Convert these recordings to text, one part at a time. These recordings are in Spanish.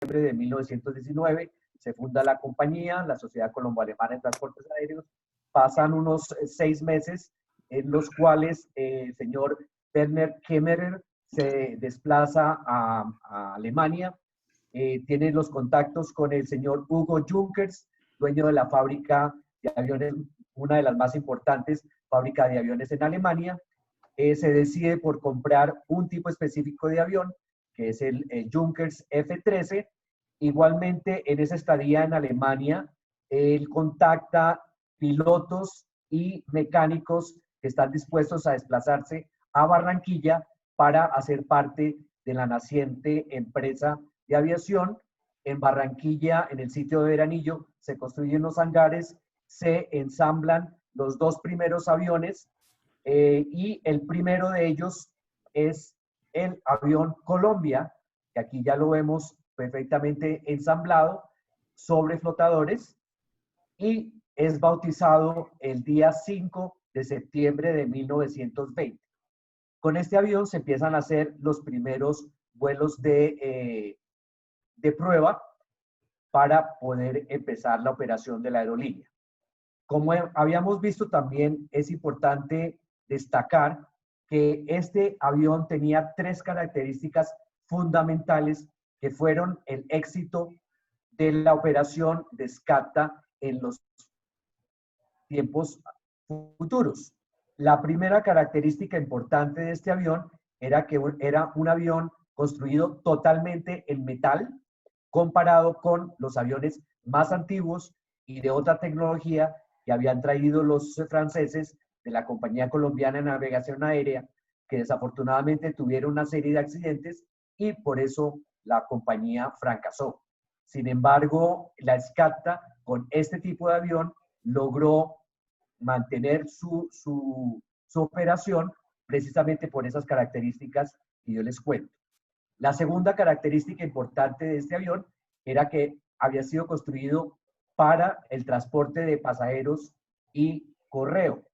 septiembre de 1919 se funda la compañía, la Sociedad Colombo-Alemana de Transportes Aéreos. Pasan unos 6 meses en los cuales el señor Werner Kemmerer se desplaza a Alemania, tiene los contactos con el señor Hugo Junkers, dueño de la fábrica de aviones, una de las más importantes fábricas de aviones en Alemania. Se decide por comprar un tipo específico de avión, que es el Junkers F-13. Igualmente, en esa estadía en Alemania, él contacta pilotos y mecánicos que están dispuestos a desplazarse a Barranquilla para hacer parte de la naciente empresa de aviación. En Barranquilla, en el sitio de Veranillo, se construyen los hangares, se ensamblan los 2 primeros aviones, y el primero de ellos es el avión Colombia, que aquí ya lo vemos perfectamente ensamblado sobre flotadores, y es bautizado el día 5 de septiembre de 1920. Con este avión se empiezan a hacer los primeros vuelos de prueba para poder empezar la operación de la aerolínea. Como habíamos visto, también es importante destacar que este avión tenía 3 características fundamentales que fueron el éxito de la operación de SCATA en los tiempos futuros. La primera característica importante de este avión era que era un avión construido totalmente en metal, comparado con los aviones más antiguos y de otra tecnología que habían traído los franceses de la Compañía Colombiana de Navegación Aérea, que desafortunadamente tuvieron una serie de accidentes y por eso la compañía fracasó. Sin embargo, la SCATA con este tipo de avión logró mantener su operación precisamente por esas características que yo les cuento. La segunda característica importante de este avión era que había sido construido para el transporte de pasajeros y correo.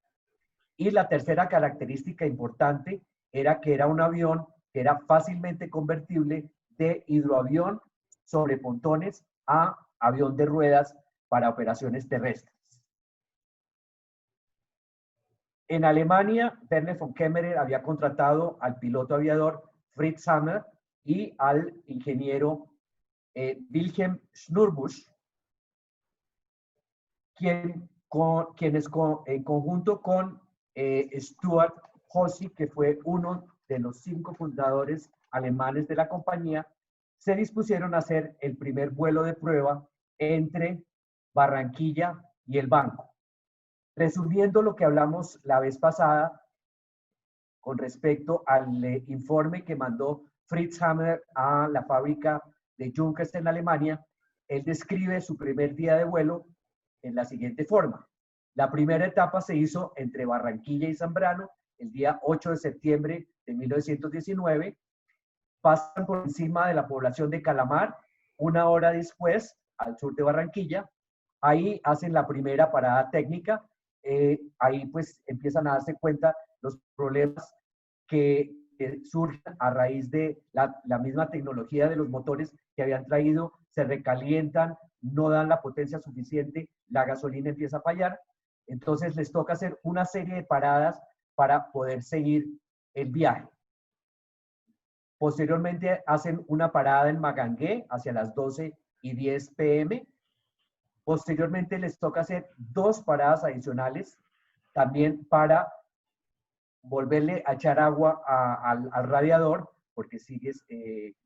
Y la tercera característica importante era que era un avión que era fácilmente convertible de hidroavión sobre pontones a avión de ruedas para operaciones terrestres. En Alemania, Werner von Kemmerer había contratado al piloto aviador Fritz Hammer y al ingeniero Wilhelm Schnurbusch, quienes en conjunto con Stuart Hossi, que fue uno de los 5 fundadores alemanes de la compañía, se dispusieron a hacer el primer vuelo de prueba entre Barranquilla y el Banco. Resumiendo lo que hablamos la vez pasada con respecto al informe que mandó Fritz Hammer a la fábrica de Junkers en Alemania, él describe su primer día de vuelo en la siguiente forma. La primera etapa se hizo entre Barranquilla y Zambrano el día 8 de septiembre de 1919. Pasan por encima de la población de Calamar, 1 hora después, al sur de Barranquilla. Ahí hacen la primera parada técnica. Ahí pues empiezan a darse cuenta los problemas que surgen a raíz de la misma tecnología de los motores que habían traído, se recalientan, no dan la potencia suficiente, la gasolina empieza a fallar, entonces les toca hacer una serie de paradas para poder seguir el viaje. Posteriormente hacen una parada en Magangué hacia las 12:10 p.m. Posteriormente les toca hacer 2 paradas adicionales también para volverle a echar agua al radiador porque sigue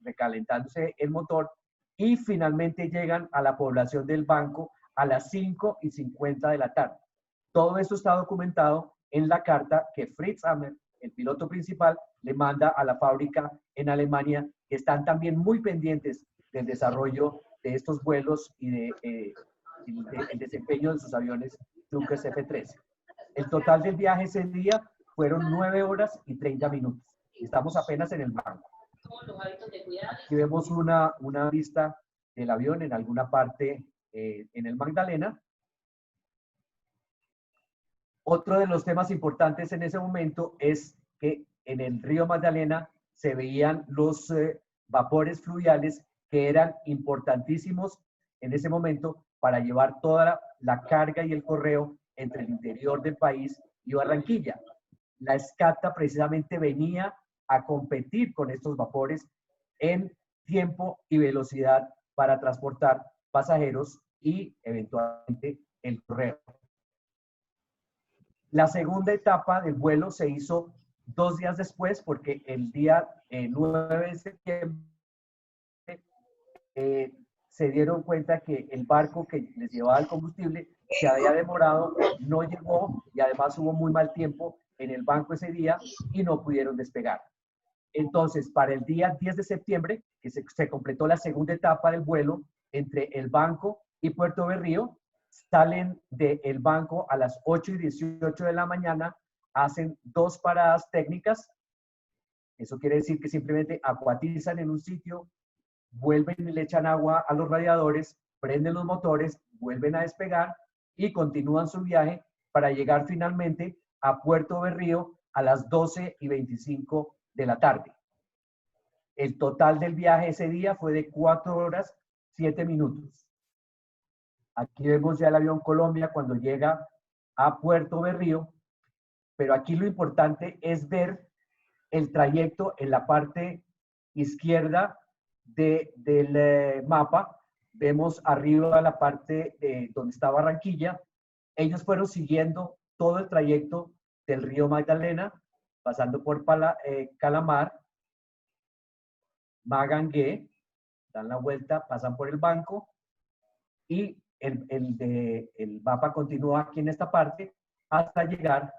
recalentándose el motor, y finalmente llegan a la población del Banco a las 5:50 de la tarde. Todo esto está documentado en la carta que Fritz Hammer, el piloto principal, le manda a la fábrica en Alemania, que están también muy pendientes del desarrollo de estos vuelos y el desempeño de sus aviones Junkers F-13. El total del viaje ese día fueron 9 horas y 30 minutos. Estamos apenas en el Banco. Aquí vemos una vista del avión en alguna parte en el Magdalena. Otro de los temas importantes en ese momento es que en el río Magdalena se veían los vapores fluviales que eran importantísimos en ese momento para llevar toda la carga y el correo entre el interior del país y Barranquilla. La Escata precisamente venía a competir con estos vapores en tiempo y velocidad para transportar pasajeros y eventualmente el correo. La segunda etapa del vuelo se hizo 2 días después, porque el día 9 de septiembre se dieron cuenta que el barco que les llevaba el combustible se había demorado, no llegó y además hubo muy mal tiempo en el banco ese día y no pudieron despegar. Entonces, para el día 10 de septiembre, que se completó la segunda etapa del vuelo entre el banco y Puerto Berrío, salen del banco a las 8:18 de la mañana, hacen 2 paradas técnicas. Eso quiere decir que simplemente acuatizan en un sitio, vuelven y le echan agua a los radiadores, prenden los motores, vuelven a despegar y continúan su viaje para llegar finalmente a Puerto Berrío a las 12:25 de la tarde. El total del viaje ese día fue de 4 horas, 7 minutos. Aquí vemos ya el avión Colombia cuando llega a Puerto Berrío, pero aquí lo importante es ver el trayecto en la parte izquierda del mapa. Vemos arriba la parte donde está Barranquilla. Ellos fueron siguiendo todo el trayecto del río Magdalena, pasando por Calamar, Magangué, dan la vuelta, pasan por el banco y el mapa continúa aquí en esta parte hasta llegar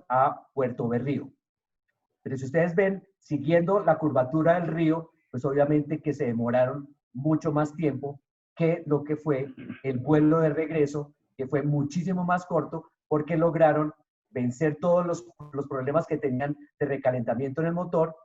a Puerto Berrío. Pero si ustedes ven, siguiendo la curvatura del río, pues obviamente que se demoraron mucho más tiempo que lo que fue el vuelo de regreso, que fue muchísimo más corto porque lograron vencer todos los problemas que tenían de recalentamiento en el motor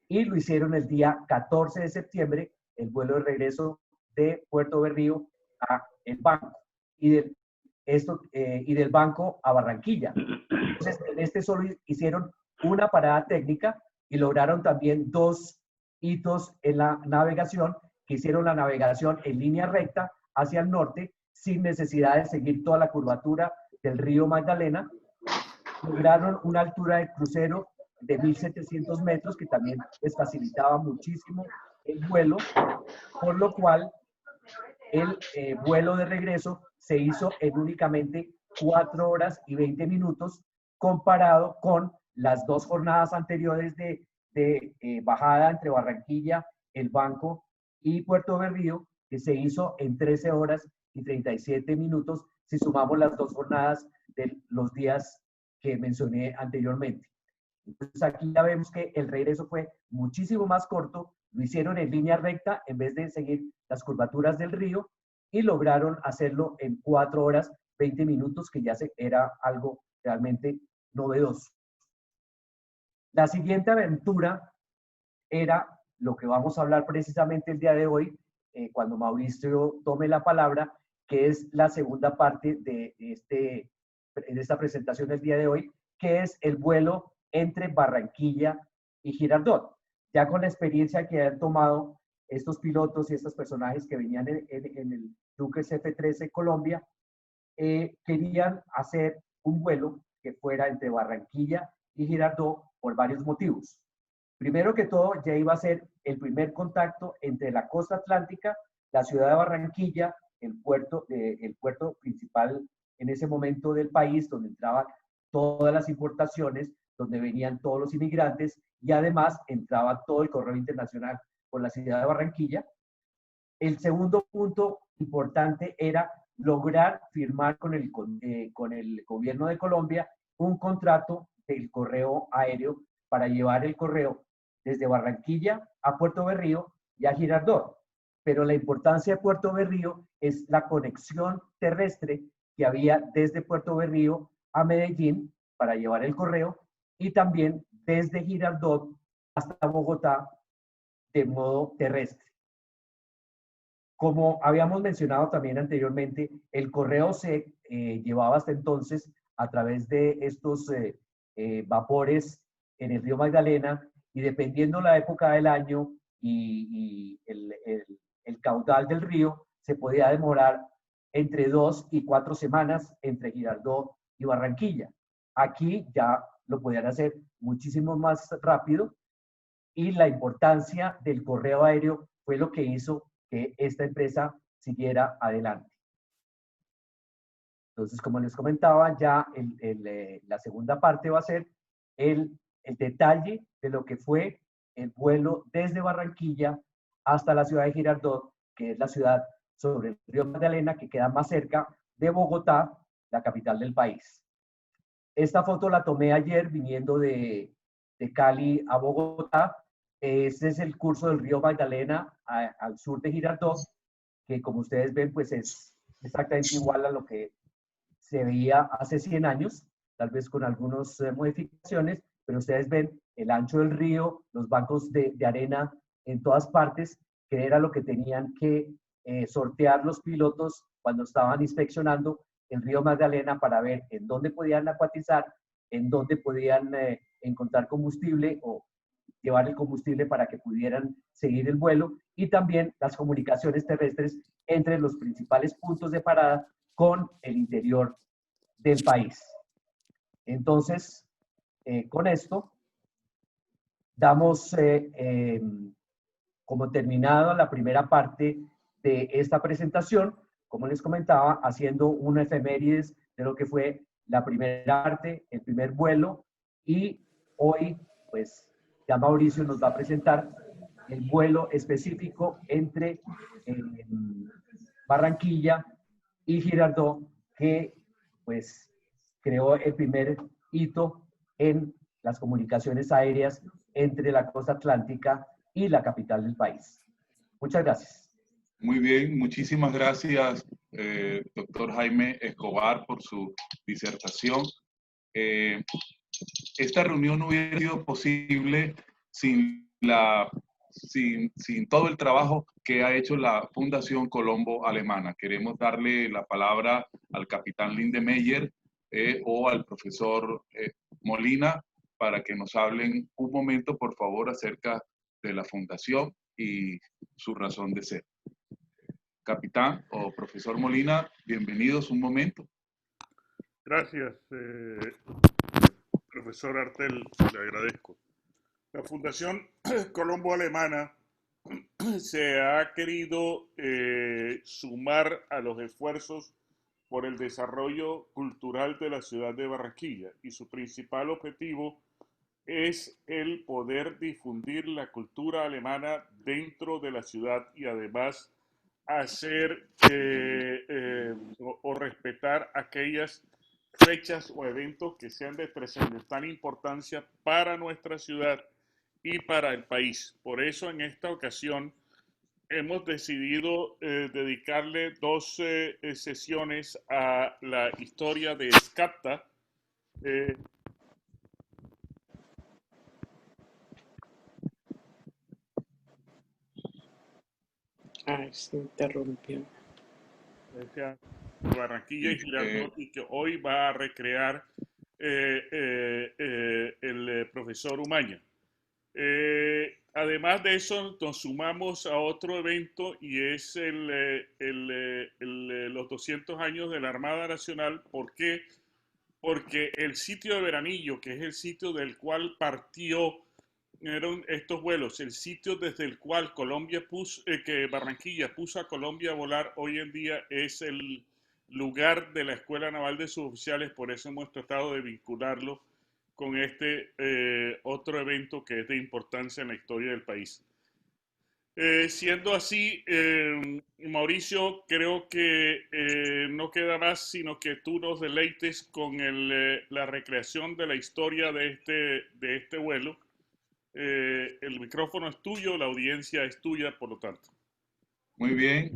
y lo hicieron el día 14 de septiembre, el vuelo de regreso de Puerto Berrío a el banco y del banco a Barranquilla. Entonces, en este solo hicieron una parada técnica y lograron también 2 hitos en la navegación, que hicieron la navegación en línea recta hacia el norte sin necesidad de seguir toda la curvatura del río Magdalena. Lograron una altura de crucero de 1.700 metros, que también les facilitaba muchísimo el vuelo, por lo cual el vuelo de regreso se hizo en únicamente 4 horas y 20 minutos, comparado con las 2 jornadas anteriores de bajada entre Barranquilla, el banco y Puerto Berrío, que se hizo en 13 horas y 37 minutos, si sumamos las 2 jornadas de los días que mencioné anteriormente. Entonces aquí ya vemos que el regreso fue muchísimo más corto, lo hicieron en línea recta en vez de seguir las curvaturas del río y lograron hacerlo en 4 horas 20 minutos, que ya era algo realmente novedoso. La siguiente aventura era lo que vamos a hablar precisamente el día de hoy, cuando Mauricio tome la palabra, que es la segunda parte de esta presentación del día de hoy, que es el vuelo entre Barranquilla y Girardot. Ya con la experiencia que han tomado estos pilotos y estos personajes que venían en el Junkers F-13 Colombia, querían hacer un vuelo que fuera entre Barranquilla y Girardot por varios motivos. Primero que todo, ya iba a ser el primer contacto entre la costa atlántica, la ciudad de Barranquilla, el puerto principal en ese momento del país, donde entraban todas las importaciones, donde venían todos los inmigrantes y además entraba todo el correo internacional por la ciudad de Barranquilla. El segundo punto importante era lograr firmar con el gobierno de Colombia un contrato del correo aéreo para llevar el correo desde Barranquilla a Puerto Berrío y a Girardot. Pero la importancia de Puerto Berrío es la conexión terrestre que había desde Puerto Berrío a Medellín para llevar el correo y también desde Girardot hasta Bogotá de modo terrestre. Como habíamos mencionado también anteriormente, el correo se llevaba hasta entonces a través de estos vapores en el río Magdalena y dependiendo la época del año y el caudal del río se podía demorar entre 2 y 4 semanas entre Girardot y Barranquilla. Aquí ya lo podían hacer muchísimo más rápido y la importancia del correo aéreo fue lo que hizo que esta empresa siguiera adelante. Entonces, como les comentaba, ya la segunda parte va a ser el detalle de lo que fue el vuelo desde Barranquilla hasta la ciudad de Girardot, que es la ciudad sobre el río Magdalena, que queda más cerca de Bogotá, la capital del país. Esta foto la tomé ayer viniendo de Cali a Bogotá. Este es el curso del río Magdalena al sur de Girardot, que como ustedes ven, pues es exactamente igual a lo que se veía hace 100 años, tal vez con algunas modificaciones, pero ustedes ven el ancho del río, los bancos de arena en todas partes, que era lo que tenían que sortear los pilotos cuando estaban inspeccionando el río Magdalena para ver en dónde podían acuatizar, en dónde podían encontrar combustible o llevar el combustible para que pudieran seguir el vuelo, y también las comunicaciones terrestres entre los principales puntos de parada con el interior del país. Entonces, con esto, damos como terminada la primera parte de esta presentación, como les comentaba, haciendo una efemérides de lo que fue la primera parte, el primer vuelo, y hoy, pues, ya Mauricio nos va a presentar el vuelo específico entre Barranquilla y Girardot, que pues creó el primer hito en las comunicaciones aéreas entre la costa atlántica y la capital del país. Muchas gracias. Muy bien, muchísimas gracias, doctor Jaime Escobar, por su disertación. Esta reunión no hubiera sido posible sin todo el trabajo que ha hecho la Fundación Colombo Alemana. Queremos darle la palabra al capitán Lindemeyer o al profesor Molina para que nos hablen un momento, por favor, acerca de la fundación y su razón de ser. Capitán o profesor Molina, bienvenidos un momento. Gracias, profesor Artel, le agradezco. La Fundación Colombo Alemana se ha querido sumar a los esfuerzos por el desarrollo cultural de la ciudad de Barranquilla, y su principal objetivo es el poder difundir la cultura alemana dentro de la ciudad y además hacer o respetar aquellas fechas o eventos que sean de trascendental importancia para nuestra ciudad y para el país. Por eso en esta ocasión hemos decidido dedicarle 2 sesiones a la historia de Skapta. Se interrumpió. Barranquilla y Girardot, y que hoy va a recrear el profesor Umaña. Además de eso, nos sumamos a otro evento y es los 200 años de la Armada Nacional. ¿Por qué? Porque el sitio de Veranillo, que es el sitio del cual eran estos vuelos, el sitio desde el cual Barranquilla puso a Colombia a volar, hoy en día es el lugar de la Escuela Naval de Suboficiales. Por eso hemos tratado de vincularlo con este otro evento que es de importancia en la historia del país. Siendo así, Mauricio, creo que no queda más sino que tú nos deleites con la recreación de la historia de este vuelo. El micrófono es tuyo, la audiencia es tuya, por lo tanto. Muy bien,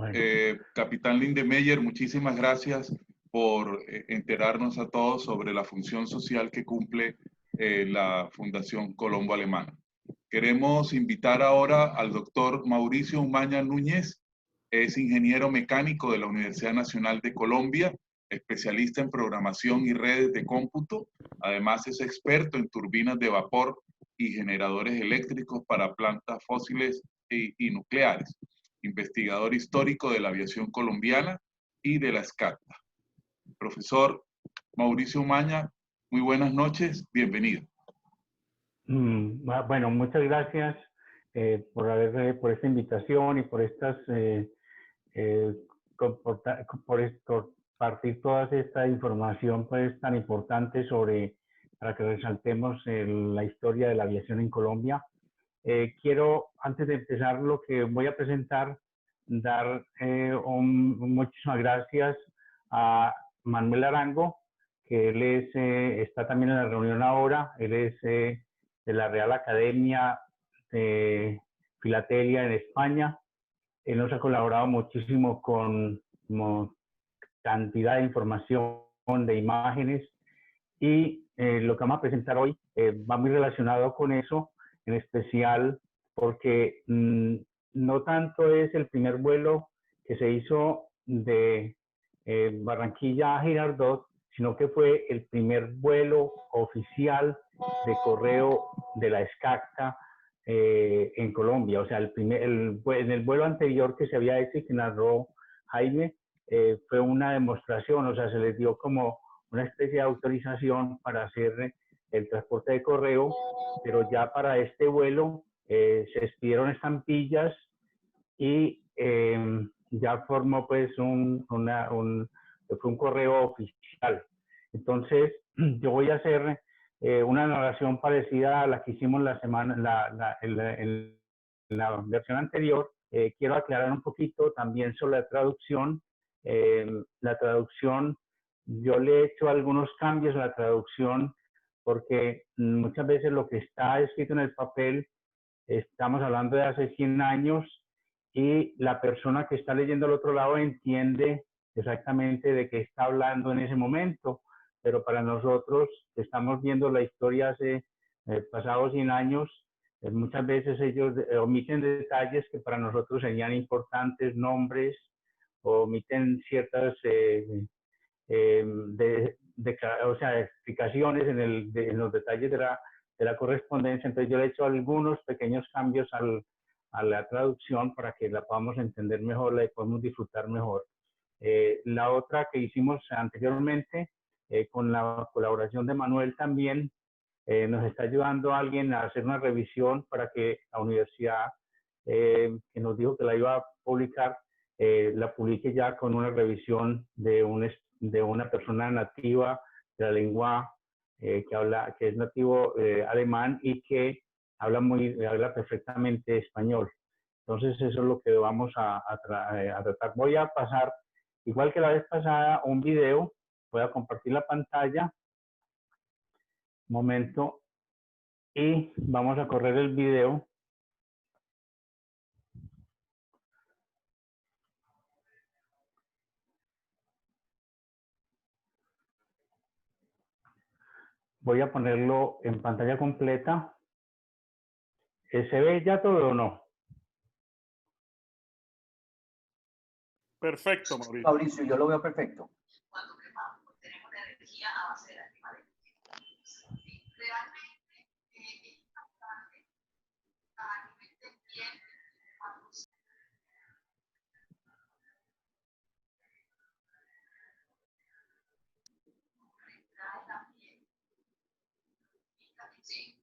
capitán Lindemeyer, muchísimas gracias por enterarnos a todos sobre la función social que cumple la Fundación Colombo Alemana. Queremos invitar ahora al doctor Mauricio Umaña Núñez. Es ingeniero mecánico de la Universidad Nacional de Colombia, especialista en programación y redes de cómputo. Además es experto en turbinas de vapor y generadores eléctricos para plantas fósiles y nucleares, investigador histórico de la aviación colombiana y de la SCACTA. Profesor Mauricio Umaña, muy buenas noches, bienvenido. Bueno, muchas gracias por esta invitación y por estas compartir toda esta información pues tan importante para que resaltemos la historia de la aviación en Colombia. Quiero, antes de empezar lo que voy a presentar, dar muchísimas gracias a Manuel Arango, que él está también en la reunión ahora. Él es de la Real Academia de Filatelia en España. Él nos ha colaborado muchísimo con cantidad de información, de imágenes, y lo que vamos a presentar hoy va muy relacionado con eso, en especial porque no tanto es el primer vuelo que se hizo de Barranquilla a Girardot, sino que fue el primer vuelo oficial de correo de la SCACTA en Colombia. O sea, en el vuelo anterior que se había hecho y que narró Jaime, fue una demostración, o sea, se les dio como una especie de autorización para hacer el transporte de correo, pero ya para este vuelo se expidieron estampillas y ya formó pues fue un correo oficial. Entonces, yo voy a hacer una narración parecida a la que hicimos en la versión anterior. Quiero aclarar un poquito también sobre la traducción. La traducción, yo le he hecho algunos cambios a la traducción porque muchas veces lo que está escrito en el papel, estamos hablando de hace 100 años y la persona que está leyendo al otro lado entiende exactamente de qué está hablando en ese momento, pero para nosotros que estamos viendo la historia hace pasados 100 años, muchas veces ellos omiten detalles que para nosotros serían importantes, nombres, o omiten ciertas explicaciones en los detalles de la correspondencia. Entonces yo le he hecho algunos pequeños cambios a la traducción para que la podamos entender mejor, la podamos disfrutar mejor. La otra que hicimos anteriormente, con la colaboración de Manuel también, nos está ayudando alguien a hacer una revisión para que la universidad que nos dijo que la iba a publicar, la publique ya con una revisión de una persona nativa de la lengua que es nativo alemán y que habla perfectamente español. Entonces eso es lo que vamos a tratar. Voy a pasar, igual que la vez pasada, un video. Voy a compartir la pantalla. Un momento. Y vamos a correr el video. Voy a ponerlo en pantalla completa. ¿Se ve ya todo o no? Perfecto, Mauricio. Mauricio, yo lo veo perfecto. Cuando quemamos, tenemos la energía a base de la quema de energía. Realmente es importante a nivel de piel cuando se trae la piel. Sí.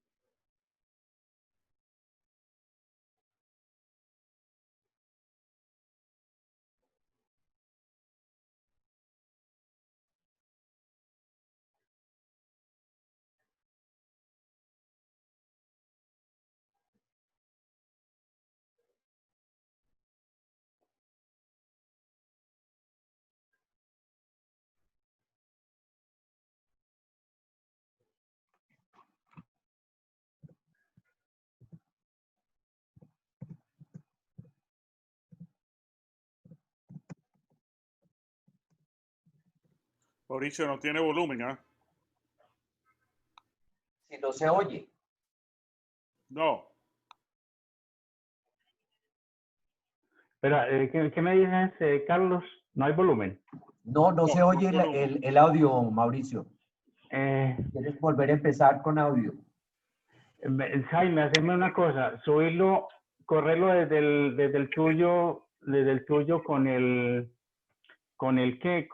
Mauricio no tiene volumen, ¿ah? Si no se oye. No. Pero, ¿qué me dices, Carlos? ¿No hay volumen? No se oye el audio, Mauricio. ¿Quieres volver a empezar con audio? Jaime, haceme una cosa, subirlo correrlo desde el tuyo con el el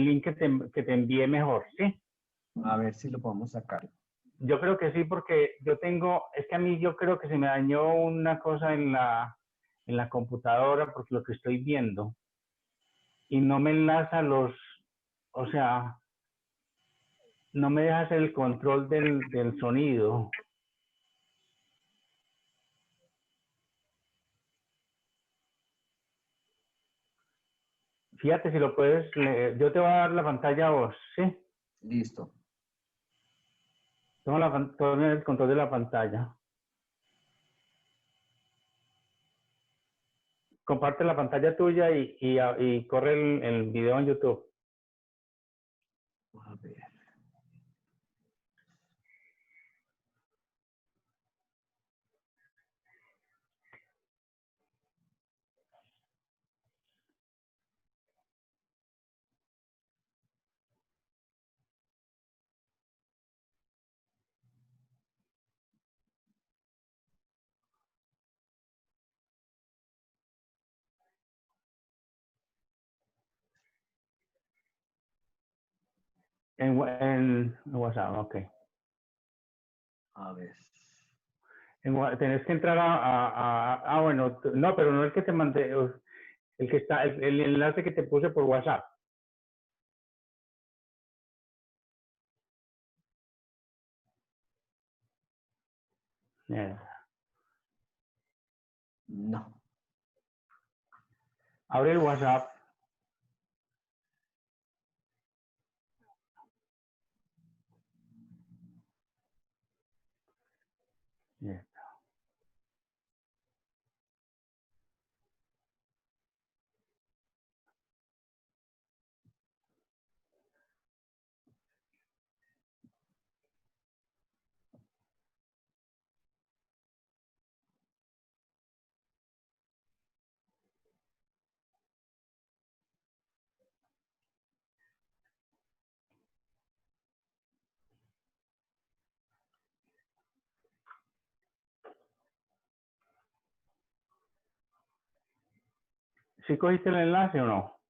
link que te envié mejor, ¿sí? A ver si lo podemos sacar. Yo creo que sí, porque es que a mí yo creo que se me dañó una cosa en la computadora, porque lo que estoy viendo, y no me enlaza o sea, no me deja hacer el control del sonido. Fíjate si lo puedes leer. Yo te voy a dar la pantalla a vos, ¿sí? Listo. Toma el control de la pantalla. Comparte la pantalla tuya y corre el video en YouTube. A ver. En WhatsApp, ok. A ver. Tenés que entrar bueno, no, pero no el que te mandé, el que está, el enlace que te puse por WhatsApp. No. Abre el WhatsApp. ¿Sí cogiste el enlace o no?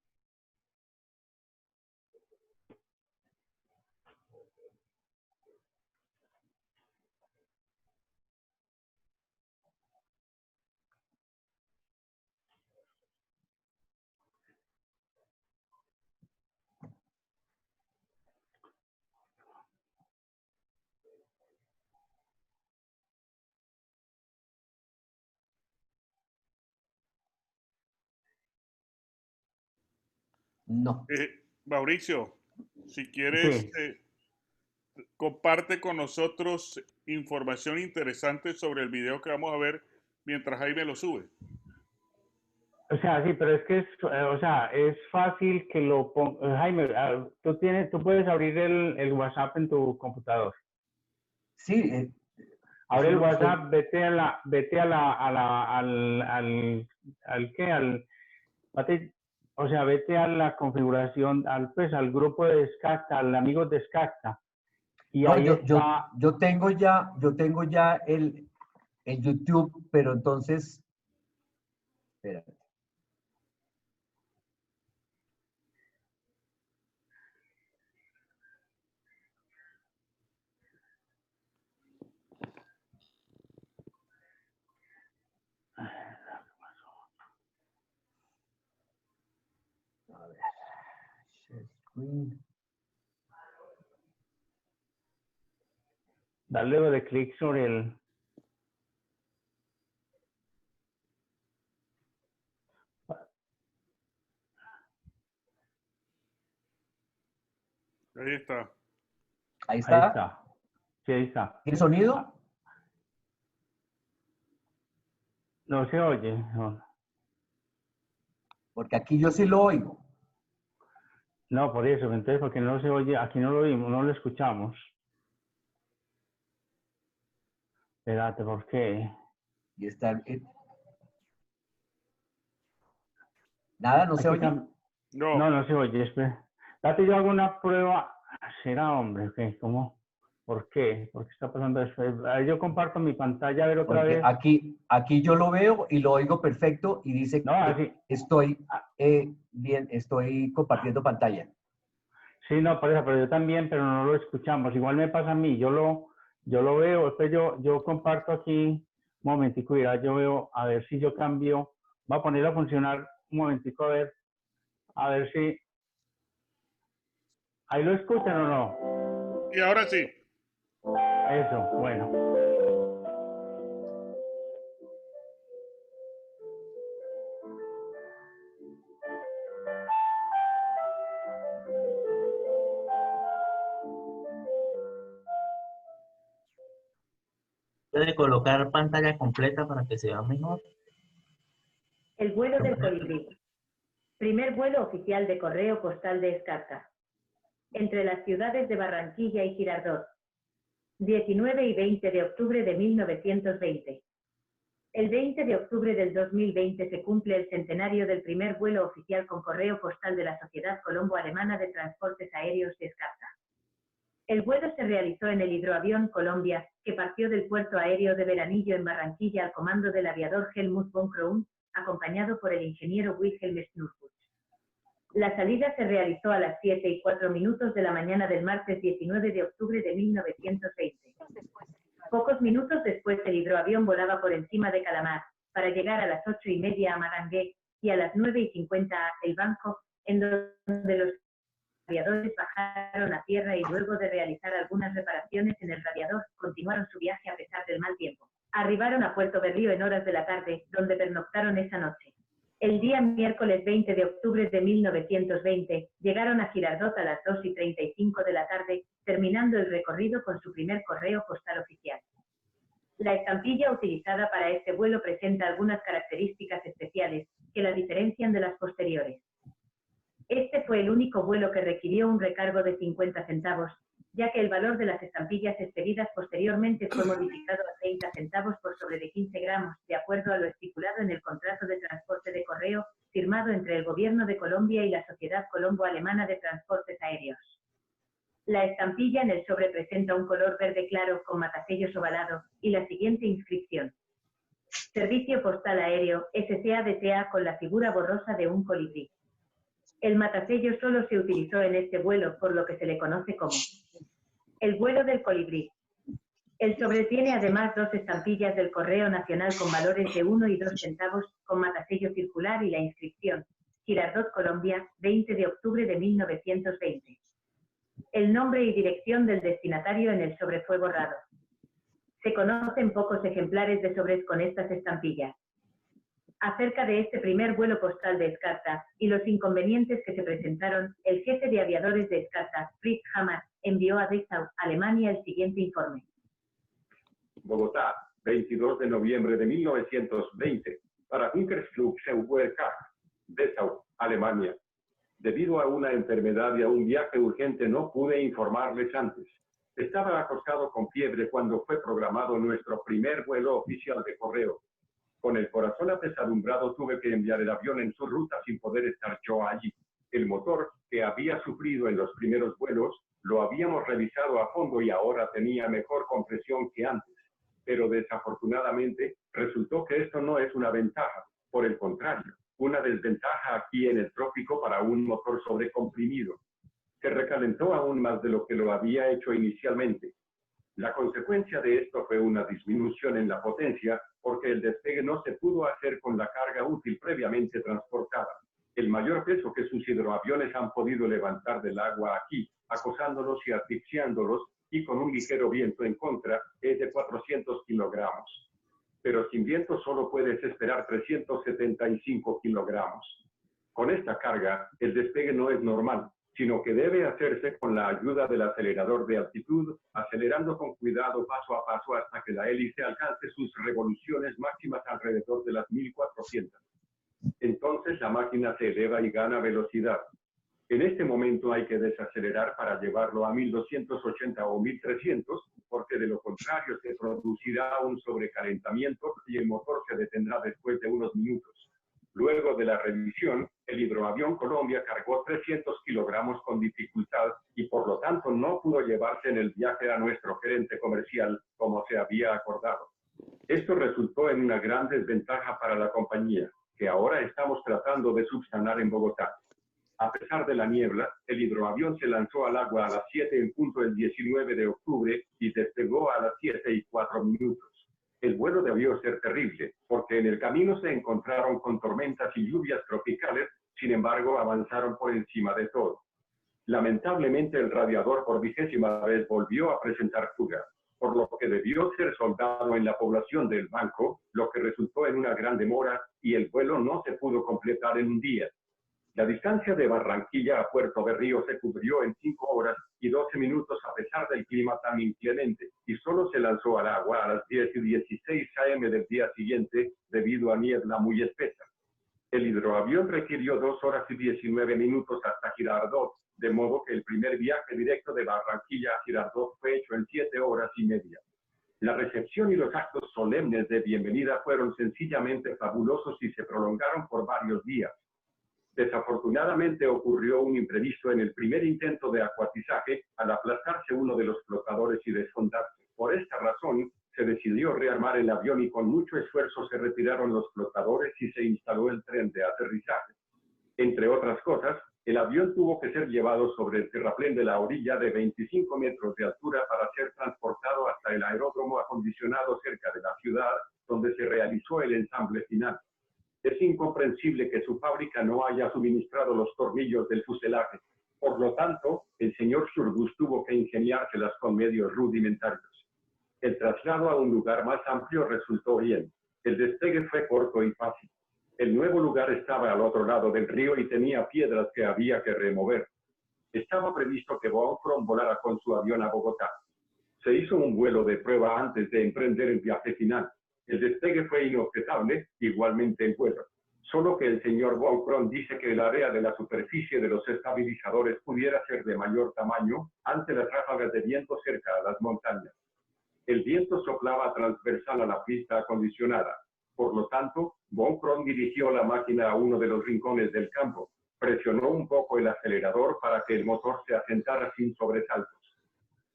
No. Mauricio, si quieres, Sí. comparte con nosotros información interesante sobre el video que vamos a ver mientras Jaime lo sube. O sea, sí, pero es que es fácil que lo ponga. Jaime, tú puedes abrir el WhatsApp en tu computador. Sí. Abre Eso es el lo que estoy... WhatsApp, vete vete a la configuración, al grupo de Descarta, al amigos de Descarta. Y No, ahí está. yo tengo ya el YouTube, pero entonces, espérate. A ver, share screen. Dale doble clic sobre el. Ahí está. Ahí Ahí está. está. Sí, ahí está. ¿Tiene sonido? No se oye. No. Porque aquí yo sí lo oigo. No, por eso, entonces, porque no se oye, aquí no lo oímos, no lo escuchamos. Espérate, ¿por qué? Y está... Nada, no se Aquí oye. No, no se oye. Espera. Date, yo hago una prueba. ¿Será, hombre? ¿Qué? ¿Cómo? ¿Por qué? ¿Por qué está pasando eso? Ahí yo comparto mi pantalla a ver otra Porque vez. aquí yo lo veo y lo oigo perfecto y dice No, que así. estoy bien, estoy compartiendo pantalla. Sí, no, por eso, pero yo también, pero no lo escuchamos. Igual me pasa a mí, yo lo veo, después yo comparto aquí, un momentico, mira, yo veo, a ver si yo cambio, voy a ponerlo a funcionar un momentico, a ver si, ¿ahí lo escuchan o no? Y ahora sí. Eso, bueno. Puede colocar pantalla completa para que se vea mejor. El vuelo del colibrí. Primer vuelo oficial de correo postal de Escarta. Entre las ciudades de Barranquilla y Girardot. 19 y 20 de octubre de 1920. El 20 de octubre del 2020 se cumple el centenario del primer vuelo oficial con correo postal de la Sociedad Colombo-Alemana de Transportes Aéreos de Escarta. El vuelo se realizó en el hidroavión Colombia, que partió del puerto aéreo de Veranillo en Barranquilla al comando del aviador Helmut von Krohn, acompañado por el ingeniero Wilhelm Schnurfuß. La salida se realizó a las 7:04 de la mañana del martes 19 de octubre de 1920. Pocos minutos después el hidroavión volaba por encima de Calamar, para llegar a las 8:30 a Magangué y a las 9:50 a El Banco, en donde los aviadores bajaron a tierra y luego de realizar algunas reparaciones en el radiador, continuaron su viaje a pesar del mal tiempo. Arribaron a Puerto Berrío en horas de la tarde, donde pernoctaron esa noche. El día miércoles 20 de octubre de 1920, llegaron a Girardot a las 2:35 de la tarde, terminando el recorrido con su primer correo postal oficial. La estampilla utilizada para este vuelo presenta algunas características especiales que la diferencian de las posteriores. Este fue el único vuelo que requirió un recargo de 50 centavos, ya que el valor de las estampillas expedidas posteriormente fue modificado a 30 centavos por sobre de 15 gramos, de acuerdo a lo estipulado en el contrato de transporte de correo, firmado entre el Gobierno de Colombia y la Sociedad Colombo-Alemana de Transportes Aéreos. La estampilla en el sobre presenta un color verde claro con matasellos ovalado y la siguiente inscripción: Servicio Postal Aéreo SCA-DCA con la figura borrosa de un colibrí. El matasello solo se utilizó en este vuelo, por lo que se le conoce como el vuelo del colibrí. El sobre tiene además dos estampillas del Correo Nacional con valores de 1 y 2 centavos, con matasello circular y la inscripción Girardot, Colombia, 20 de octubre de 1920. El nombre y dirección del destinatario en el sobre fue borrado. Se conocen pocos ejemplares de sobres con estas estampillas. Acerca de este primer vuelo postal de Escarta y los inconvenientes que se presentaron, el jefe de aviadores de Escarta, Fritz Hammer, envió a Dessau, Alemania, el siguiente informe. Bogotá, 22 de noviembre de 1920, para Hunkersflug Zeuwerkach, Dessau, Alemania. Debido a una enfermedad y a un viaje urgente no pude informarles antes. Estaba acostado con fiebre cuando fue programado nuestro primer vuelo oficial de correo. Con el corazón apesadumbrado tuve que enviar el avión en su ruta sin poder estar yo allí. El motor, que había sufrido en los primeros vuelos, lo habíamos revisado a fondo y ahora tenía mejor compresión que antes. Pero desafortunadamente resultó que esto no es una ventaja, por el contrario, una desventaja aquí en el trópico para un motor sobrecomprimido. Se recalentó aún más de lo que lo había hecho inicialmente. La consecuencia de esto fue una disminución en la potencia porque el despegue no se pudo hacer con la carga útil previamente transportada. El mayor peso que sus hidroaviones han podido levantar del agua aquí, acosándolos y asfixiándolos, y con un ligero viento en contra, es de 400 kilogramos. Pero sin viento solo puedes esperar 375 kilogramos. Con esta carga, el despegue no es normal, sino que debe hacerse con la ayuda del acelerador de altitud, acelerando con cuidado paso a paso hasta que la hélice alcance sus revoluciones máximas alrededor de las 1400. Entonces la máquina se eleva y gana velocidad. En este momento hay que desacelerar para llevarlo a 1280 o 1300, porque de lo contrario se producirá un sobrecalentamiento y el motor se detendrá después de unos minutos. Luego de la revisión, el hidroavión Colombia cargó 300 kilogramos con dificultad y por lo tanto no pudo llevarse en el viaje a nuestro gerente comercial como se había acordado. Esto resultó en una gran desventaja para la compañía, que ahora estamos tratando de subsanar en Bogotá. A pesar de la niebla, el hidroavión se lanzó al agua a las 7 en punto el 19 de octubre y despegó a las 7:04. El vuelo debió ser terrible, porque en el camino se encontraron con tormentas y lluvias tropicales, sin embargo avanzaron por encima de todo. Lamentablemente el radiador por 20ª vez volvió a presentar fuga, por lo que debió ser soldado en la población del Banco, lo que resultó en una gran demora y el vuelo no se pudo completar en un día. La distancia de Barranquilla a Puerto Berrío se cubrió en 5 horas y 12 minutos a pesar del clima tan inclemente, y solo se lanzó al agua a las 10:16 a.m. del día siguiente debido a niebla muy espesa. El hidroavión requirió 2 horas y 19 minutos hasta Girardot, de modo que el primer viaje directo de Barranquilla a Girardot fue hecho en 7 horas y media. La recepción y los actos solemnes de bienvenida fueron sencillamente fabulosos y se prolongaron por varios días. Desafortunadamente ocurrió un imprevisto en el primer intento de acuatizaje al aplastarse uno de los flotadores y desfondarse. Por esta razón, se decidió rearmar el avión y con mucho esfuerzo se retiraron los flotadores y se instaló el tren de aterrizaje. Entre otras cosas, el avión tuvo que ser llevado sobre el terraplén de la orilla de 25 metros de altura para ser transportado hasta el aeródromo acondicionado cerca de la ciudad, donde se realizó el ensamble final. Es incomprensible que su fábrica no haya suministrado los tornillos del fuselaje. Por lo tanto, el señor Surbus tuvo que ingeniárselas con medios rudimentarios. El traslado a un lugar más amplio resultó bien. El despegue fue corto y fácil. El nuevo lugar estaba al otro lado del río y tenía piedras que había que remover. Estaba previsto que Von Braun volara con su avión a Bogotá. Se hizo un vuelo de prueba antes de emprender el viaje final. El despegue fue inobjetable, igualmente el vuelo. Solo que el señor Von Braun dice que el área de la superficie de los estabilizadores pudiera ser de mayor tamaño ante las ráfagas de viento cerca a las montañas. El viento soplaba transversal a la pista acondicionada. Por lo tanto, Von Braun dirigió la máquina a uno de los rincones del campo. Presionó un poco el acelerador para que el motor se asentara sin sobresaltos.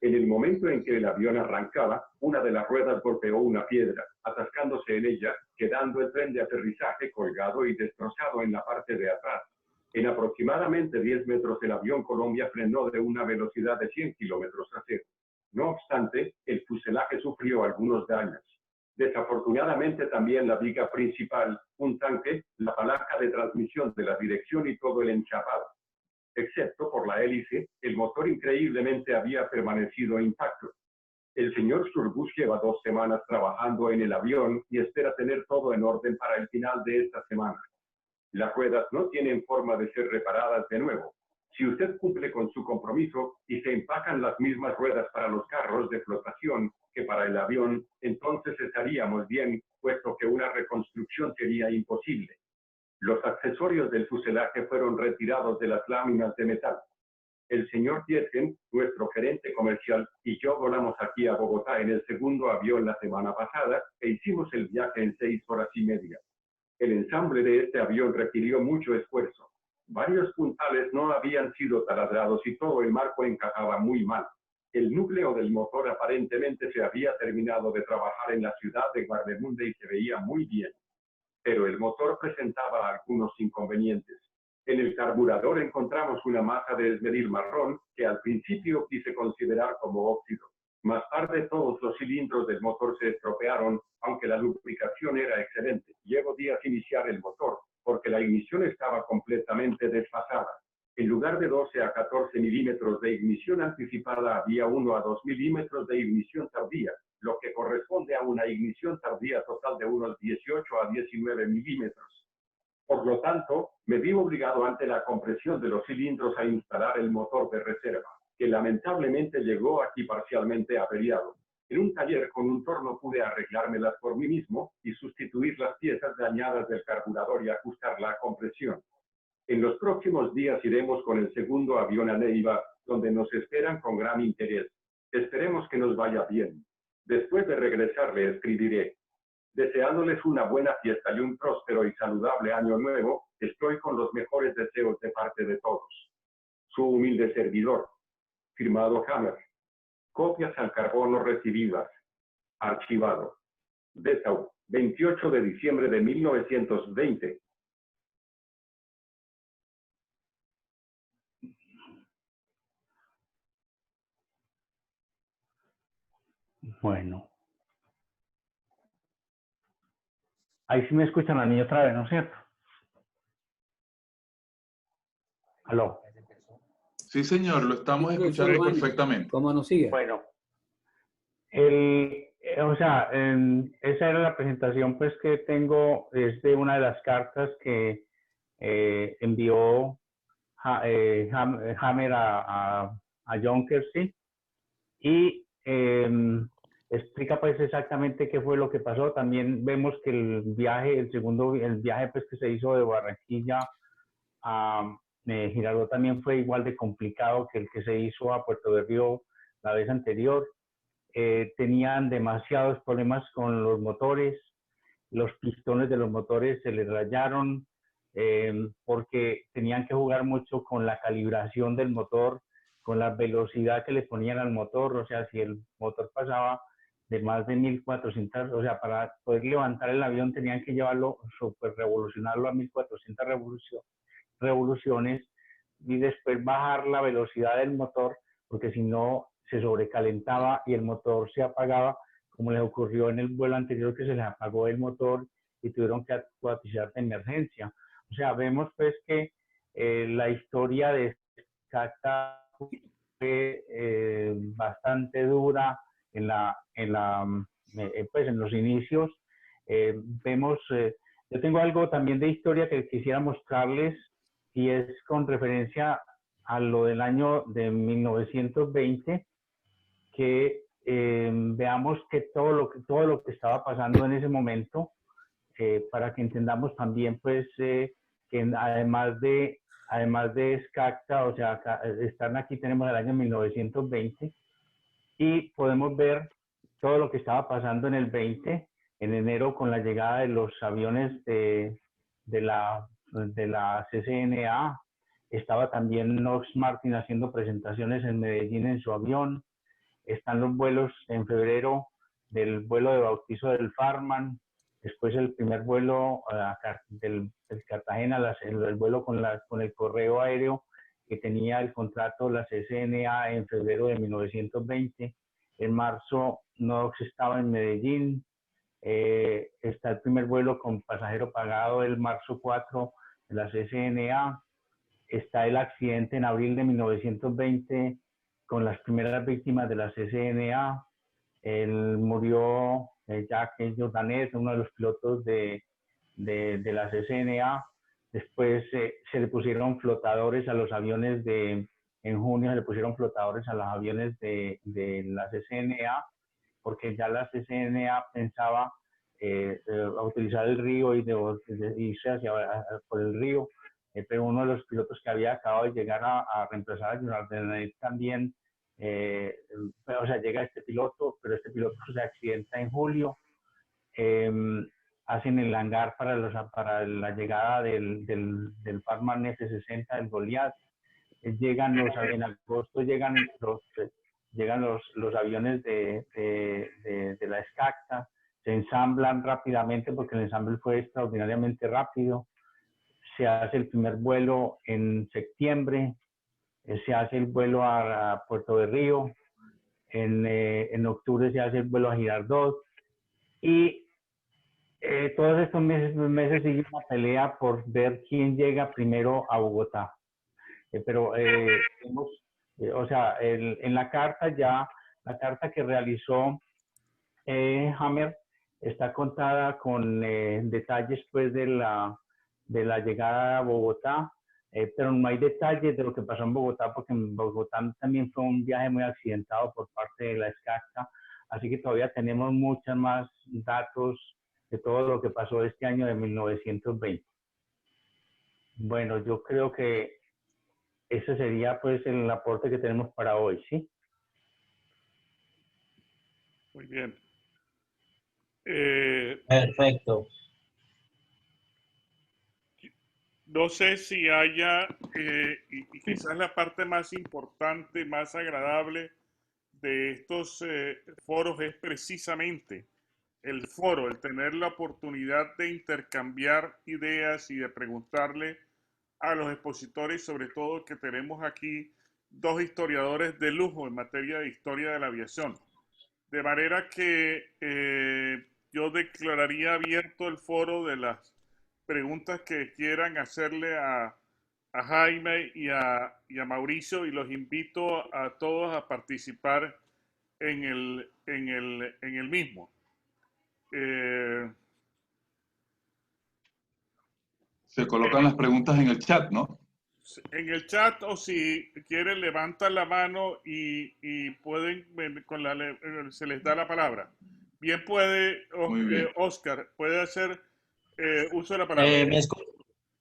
En el momento en que el avión arrancaba, una de las ruedas golpeó una piedra, atascándose en ella, quedando el tren de aterrizaje colgado y destrozado en la parte de atrás. En aproximadamente 10 metros el avión Colombia frenó de una velocidad de 100 kilómetros a cero. No obstante, el fuselaje sufrió algunos daños. Desafortunadamente también la viga principal, un tanque, la palanca de transmisión de la dirección y todo el enchapado. Excepto por la hélice, el motor increíblemente había permanecido intacto. El señor Surbus lleva 2 semanas trabajando en el avión y espera tener todo en orden para el final de esta semana. Las ruedas no tienen forma de ser reparadas de nuevo. Si usted cumple con su compromiso y se empacan las mismas ruedas para los carros de flotación que para el avión, entonces estaríamos bien, puesto que una reconstrucción sería imposible. Los accesorios del fuselaje fueron retirados de las láminas de metal. El señor Dierken, nuestro gerente comercial, y yo volamos aquí a Bogotá en el segundo avión la semana pasada e hicimos el viaje en 6 horas y media. El ensamble de este avión requirió mucho esfuerzo. Varios puntales no habían sido taladrados y todo el marco encajaba muy mal. El núcleo del motor aparentemente se había terminado de trabajar en la ciudad de Guardemunde y se veía muy bien. Pero el motor presentaba algunos inconvenientes. En el carburador encontramos una masa de esmeril marrón que al principio quise considerar como óxido. Más tarde todos los cilindros del motor se estropearon, aunque la lubricación era excelente. Llevo días iniciar el motor, porque la ignición estaba completamente desfasada. En lugar de 12 a 14 milímetros de ignición anticipada, había 1 a 2 milímetros de ignición tardía, lo que corresponde a una ignición tardía total de unos 18 a 19 milímetros. Por lo tanto, me vi obligado ante la compresión de los cilindros a instalar el motor de reserva, que lamentablemente llegó aquí parcialmente averiado. En un taller con un torno pude arreglármelas por mí mismo y sustituir las piezas dañadas del carburador y ajustar la compresión. En los próximos días iremos con el segundo avión a Neiva, donde nos esperan con gran interés. Esperemos que nos vaya bien. Después de regresar le escribiré. Deseándoles una buena fiesta y un próspero y saludable año nuevo, estoy con los mejores deseos de parte de todos. Su humilde servidor, firmado Hammer. Copias al carbono recibidas. Archivado. Dessau, 28 de diciembre de 1920. Bueno. Ahí sí me escuchan a mí otra vez, ¿no es cierto? ¿Aló? Sí, señor, lo estamos escuchando perfectamente. ¿Cómo nos sigue? Bueno, o sea, esa era la presentación pues que tengo, es de una de las cartas que envió Hammer a John Kersey y explica pues exactamente qué fue lo que pasó. También vemos que el viaje pues que se hizo de Barranquilla a Girardot también fue igual de complicado que el que se hizo a Puerto de Río la vez anterior. Tenían demasiados problemas con los motores, los pistones de los motores se les rayaron porque tenían que jugar mucho con la calibración del motor, con la velocidad que le ponían al motor. O sea, si el motor pasaba de más de 1400, o sea, para poder levantar el avión tenían que llevarlo, super revolucionarlo a 1400 revoluciones y después bajar la velocidad del motor, porque si no se sobrecalentaba y el motor se apagaba, como les ocurrió en el vuelo anterior que se les apagó el motor y tuvieron que actualizar de emergencia. O sea, vemos pues que la historia de SCACTA fue bastante dura pues en los inicios. Vemos, yo tengo algo también de historia que quisiera mostrarles y es con referencia a lo del año de 1920, que veamos que todo lo que estaba pasando en ese momento, para que entendamos también pues que además de SCACTA, o sea, están aquí, tenemos el año 1920 y podemos ver todo lo que estaba pasando en el 20, en enero con la llegada de los aviones de la CCNA. Estaba también Knox Martin haciendo presentaciones en Medellín en su avión. Están los vuelos en febrero del vuelo de bautizo del Farman, después el primer vuelo del Cartagena, el vuelo con el correo aéreo que tenía el contrato la CCNA en febrero de 1920. En marzo Knox estaba en Medellín. Está el primer vuelo con pasajero pagado el marzo 4 de la CCNA. Está el accidente en abril de 1920 con las primeras víctimas de la CCNA. Murió Jacques Jordanet, uno de los pilotos de la CCNA. Después se le pusieron flotadores a los aviones en junio se le pusieron flotadores a los aviones de la CCNA, porque ya la CCNA pensaba utilizar el río y irse por el río. Pero uno de los pilotos que había acabado de llegar a reemplazar a Jordanet también, o sea, llega este piloto, pero este piloto se accidenta en julio. Hacen el hangar para la llegada del Farman F-60, el Goliath. En agosto llegan los aviones de la SCACTA, se ensamblan rápidamente porque el ensamble fue extraordinariamente rápido. Se hace el primer vuelo en septiembre, se hace el vuelo a Puerto de Río, en octubre se hace el vuelo a Girardot y todos estos meses sigue una pelea por ver quién llega primero a Bogotá. O sea, en la carta la carta que realizó Hammer está contada con detalles pues de la llegada a Bogotá, pero no hay detalles de lo que pasó en Bogotá, porque en Bogotá también fue un viaje muy accidentado por parte de la SCACTA, así que todavía tenemos muchos más datos de todo lo que pasó este año de 1920. Bueno, yo creo que ese sería pues el aporte que tenemos para hoy, ¿sí? Muy bien. Perfecto. No sé si haya, y quizás la parte más importante, más agradable de estos foros es precisamente el foro, el tener la oportunidad de intercambiar ideas y de preguntarle a los expositores, sobre todo que tenemos aquí dos historiadores de lujo en materia de historia de la aviación. De manera que yo declararía abierto el foro de las preguntas que quieran hacerle a Jaime y a Mauricio, y los invito a todos a participar en el mismo. Se colocan las preguntas en el chat, ¿no? En el chat, o si quieren levantan la mano y pueden, se les da la palabra. Bien puede, Oscar, puede hacer uso de la palabra.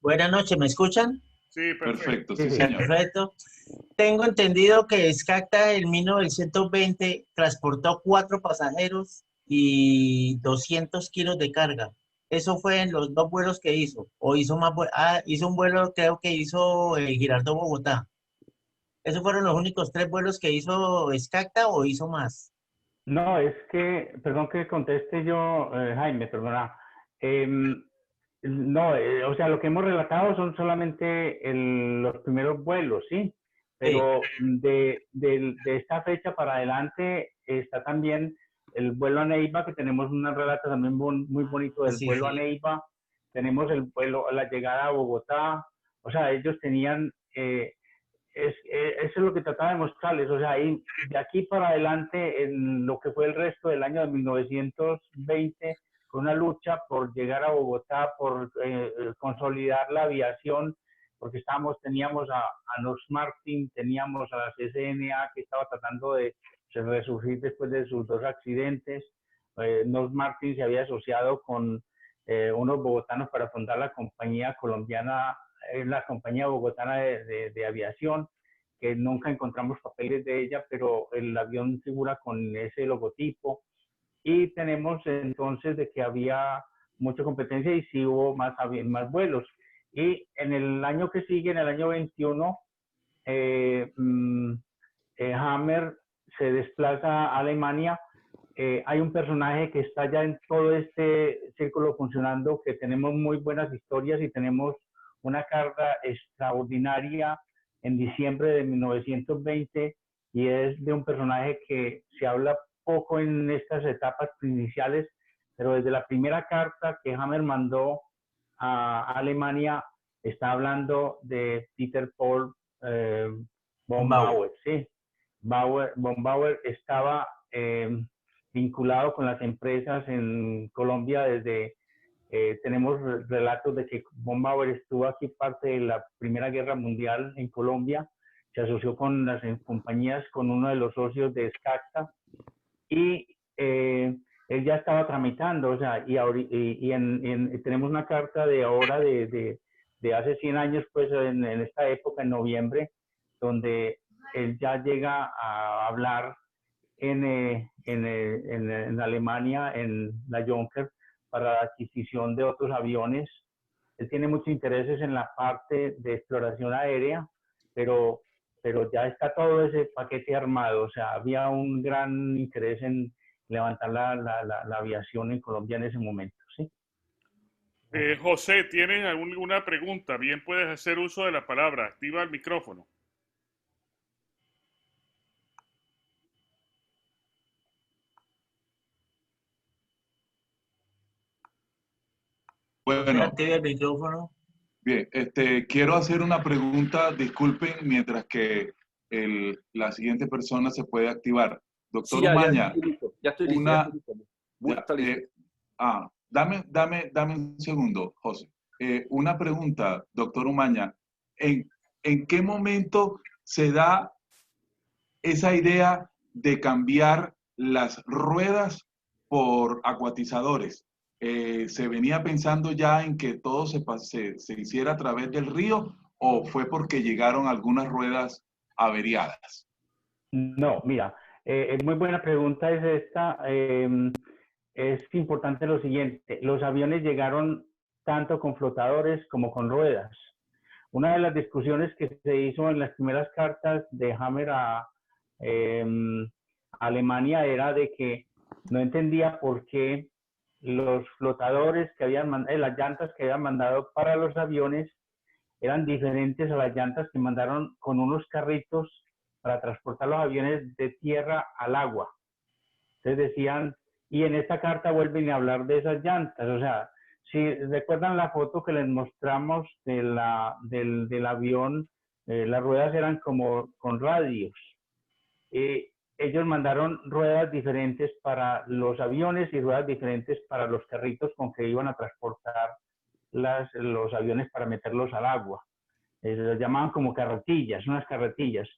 Buenas noches, ¿me escuchan? Sí, perfecto, sí, señor. Perfecto. Tengo entendido que SCACTA en 1920 transportó 4 pasajeros y 200 kilos de carga. Eso fue en los 2 vuelos que hizo. O hizo más hizo un vuelo, creo que hizo Girardot-Bogotá. ¿Esos fueron los únicos 3 vuelos que hizo SCACTA o hizo más? No, es que, perdón que conteste yo, Jaime, perdona. No, o sea, lo que hemos relatado son solamente los primeros vuelos, ¿sí? Pero de esta fecha para adelante está también el vuelo a Neiva, que tenemos una relata también muy bonito del vuelo a Neiva. Tenemos el vuelo, la llegada a Bogotá. O sea, ellos tenían, eso es lo que trataba de mostrarles. O sea, ahí, de aquí para adelante, en lo que fue el resto del año de 1920, una lucha por llegar a Bogotá, por consolidar la aviación, porque teníamos a North Martin, teníamos a la CCNA que estaba tratando de resurgir después de sus 2 accidentes. North Martin se había asociado con unos bogotanos para fundar la compañía colombiana, la compañía bogotana de aviación, que nunca encontramos papeles de ella, pero el avión figura con ese logotipo. Y tenemos entonces de que había mucha competencia y sí hubo más vuelos. Y en el año que sigue, en el año 21, Hammer se desplaza a Alemania. Hay un personaje que está ya en todo este círculo funcionando, que tenemos muy buenas historias y tenemos una carga extraordinaria en diciembre de 1920, y es de un personaje que se habla poco en estas etapas iniciales, pero desde la primera carta que Hammer mandó a Alemania está hablando de Peter Paul von Bauer, ¿sí? Von Bauer estaba vinculado con las empresas en Colombia desde, tenemos relatos de que von Bauer estuvo aquí parte de la Primera Guerra Mundial en Colombia, se asoció con las compañías, con uno de los socios de SCACTA, y él ya estaba tramitando, o sea, tenemos una carta de ahora, de hace 100 años, pues en esta época, en noviembre, donde él ya llega a hablar en Alemania, en la Junker, para la adquisición de otros aviones. Él tiene muchos intereses en la parte de exploración aérea, pero ya está todo ese paquete armado. O sea, había un gran interés en levantar la aviación en Colombia en ese momento, ¿sí? José, ¿tienes alguna pregunta? Bien puedes hacer uso de la palabra. Activa el micrófono. Bueno, active el micrófono. Bien, quiero hacer una pregunta, disculpen, mientras que la siguiente persona se puede activar. Doctor Umaña, ya estoy listo. Dame un segundo, José. Una pregunta, doctor Umaña. ¿En qué momento se da esa idea de cambiar las ruedas por acuatizadores? ¿Se venía pensando ya en que todo se hiciera a través del río, o fue porque llegaron algunas ruedas averiadas? No, mira, muy buena pregunta es esta. es importante lo siguiente, los aviones llegaron tanto con flotadores como con ruedas. Una de las discusiones que se hizo en las primeras cartas de Hammer a Alemania era de que no entendía por qué los flotadores que habían las llantas que habían mandado para los aviones eran diferentes a las llantas que mandaron con unos carritos para transportar los aviones de tierra al agua. Entonces decían, y en esta carta vuelven a hablar de esas llantas, o sea, si recuerdan la foto que les mostramos del avión, las ruedas eran como con radios. Ellos mandaron ruedas diferentes para los aviones y ruedas diferentes para los carritos con que iban a transportar los aviones para meterlos al agua. Los llamaban como carretillas, unas carretillas.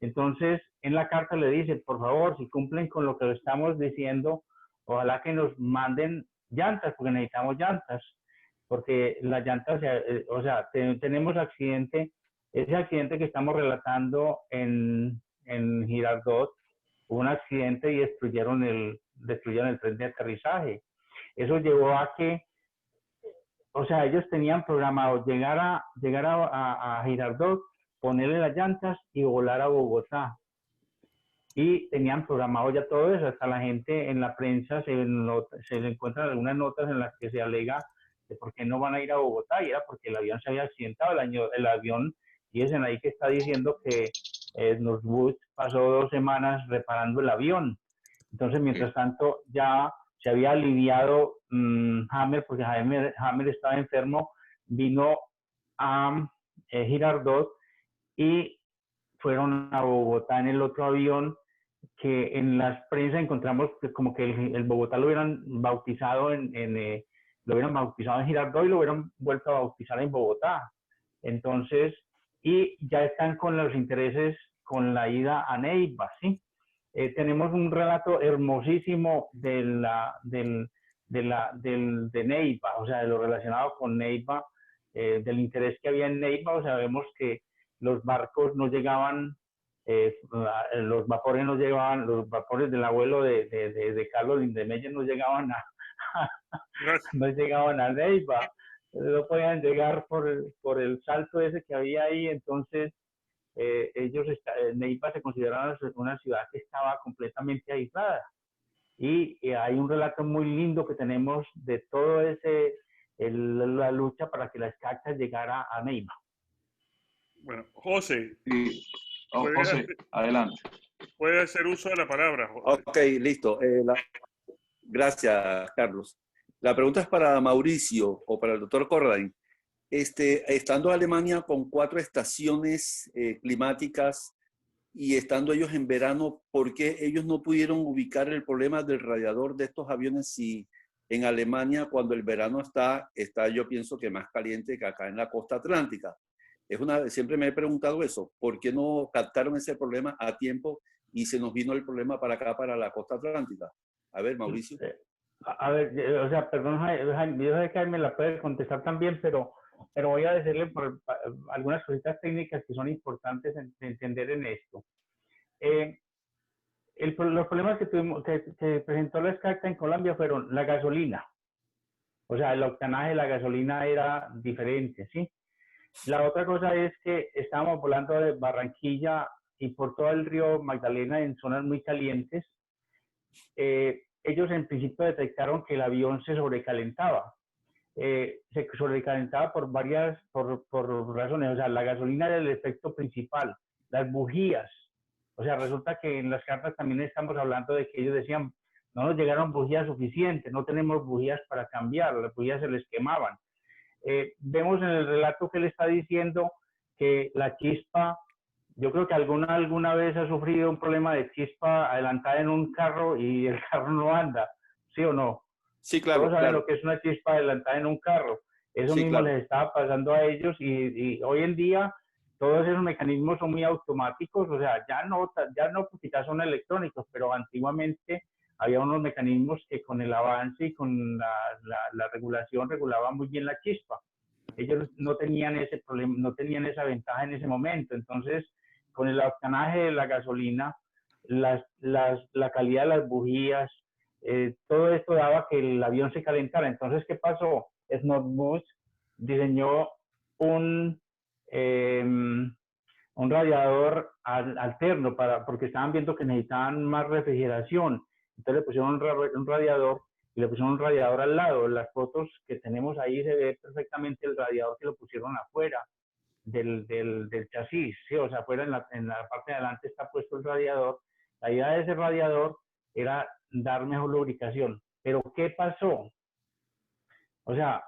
Entonces, en la carta le dice, por favor, si cumplen con lo que le estamos diciendo, ojalá que nos manden llantas, porque necesitamos llantas, porque las llantas, o sea, tenemos accidente, ese accidente que estamos relatando en Girardot, hubo un accidente y destruyeron el tren de aterrizaje. Eso llevó a que, o sea, ellos tenían programado llegar a Girardot, ponerle las llantas y volar a Bogotá. Y tenían programado ya todo eso, hasta la gente en la prensa se encuentran algunas notas en las que se alega de por qué no van a ir a Bogotá, y era porque el avión se había accidentado, el avión, y es en ahí que está diciendo que Northwood pasó 2 semanas reparando el avión. Entonces, mientras tanto, ya se había aliviado Hammer, porque Hammer estaba enfermo, vino a Girardot y fueron a Bogotá en el otro avión, que en las prensa encontramos que como que el Bogotá lo hubieran bautizado en Girardot y lo hubieran vuelto a bautizar en Bogotá. Entonces, y ya están con los intereses con la ida a Neiva, ¿sí? Tenemos un relato hermosísimo de Neiva, o sea, de lo relacionado con Neiva, del interés que había en Neiva. O sea, vemos que los barcos no llegaban, los vapores no llegaban, los vapores del abuelo de Carlos Lindemeyer no llegaban no llegaban a Neiva, no podían llegar por el salto ese que había ahí. Entonces Neiva se consideraba una ciudad que estaba completamente aislada, y hay un relato muy lindo que tenemos de todo la lucha para que la SCACTA llegara a Neiva. Bueno, José. Sí. José, adelante. Puede hacer uso de la palabra, José. Ok, listo. Gracias, Carlos. La pregunta es para Mauricio o para el doctor Corrain. Estando Alemania con 4 estaciones climáticas y estando ellos en verano, ¿por qué ellos no pudieron ubicar el problema del radiador de estos aviones si en Alemania cuando el verano está yo pienso que más caliente que acá en la costa atlántica? Siempre me he preguntado eso, ¿por qué no captaron ese problema a tiempo y se nos vino el problema para acá, para la costa atlántica? A ver, Mauricio. A ver, o sea, perdón, Jaime, yo sé que me la puede contestar también, pero voy a decirle por algunas cositas técnicas que son importantes de entender en esto. Los problemas que presentó la SCACTA en Colombia fueron la gasolina. O sea, el octanaje de la gasolina era diferente, ¿sí? La otra cosa es que estábamos volando de Barranquilla y por todo el río Magdalena en zonas muy calientes. Ellos en principio detectaron que el avión se sobrecalentaba. Se sobrecalentaba por razones. O sea, la gasolina era el efecto principal, las bujías. O sea, resulta que en las cartas también estamos hablando de que ellos decían, no nos llegaron bujías suficientes, no tenemos bujías para cambiar, las bujías se les quemaban. Vemos en el relato que él está diciendo que la chispa, yo creo que alguna vez ha sufrido un problema de chispa adelantada en un carro y el carro no anda, ¿sí o no? Sí, claro. Todos saben lo que es una chispa adelantada en un carro. Eso sí, mismo les estaba pasando a ellos, y hoy en día todos esos mecanismos son muy automáticos. O sea, ya no porque ya son electrónicos, pero antiguamente había unos mecanismos que con el avance y con la regulación regulaban muy bien la chispa. Ellos no tenían ese problema, no tenían esa ventaja en ese momento. Entonces, con el octanaje de la gasolina, la calidad de las bujías, todo esto daba que el avión se calentara. Entonces, ¿qué pasó? Snodbus diseñó un radiador alterno porque estaban viendo que necesitaban más refrigeración. Entonces le pusieron un radiador y le pusieron un radiador al lado. En las fotos que tenemos ahí se ve perfectamente el radiador que lo pusieron afuera del chasis, ¿sí? O sea, afuera en la parte de adelante está puesto el radiador. La idea de ese radiador era dar mejor lubricación. Pero ¿qué pasó? O sea,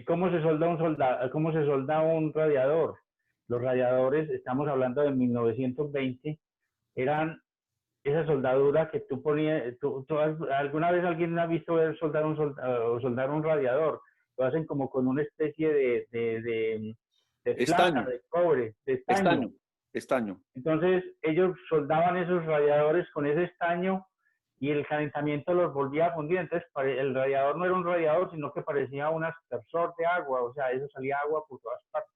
¿cómo se solda un radiador? Los radiadores, estamos hablando de 1920, eran esa soldadura que tú ponías, ¿alguna vez alguien ha visto soldar un radiador? Lo hacen como con una especie de plata, de cobre, de estaño. Estaño. Entonces, ellos soldaban esos radiadores con ese estaño y el calentamiento los volvía a fundir. Entonces, el radiador no era un radiador, sino que parecía un aspersor de agua, o sea, eso salía agua por todas partes.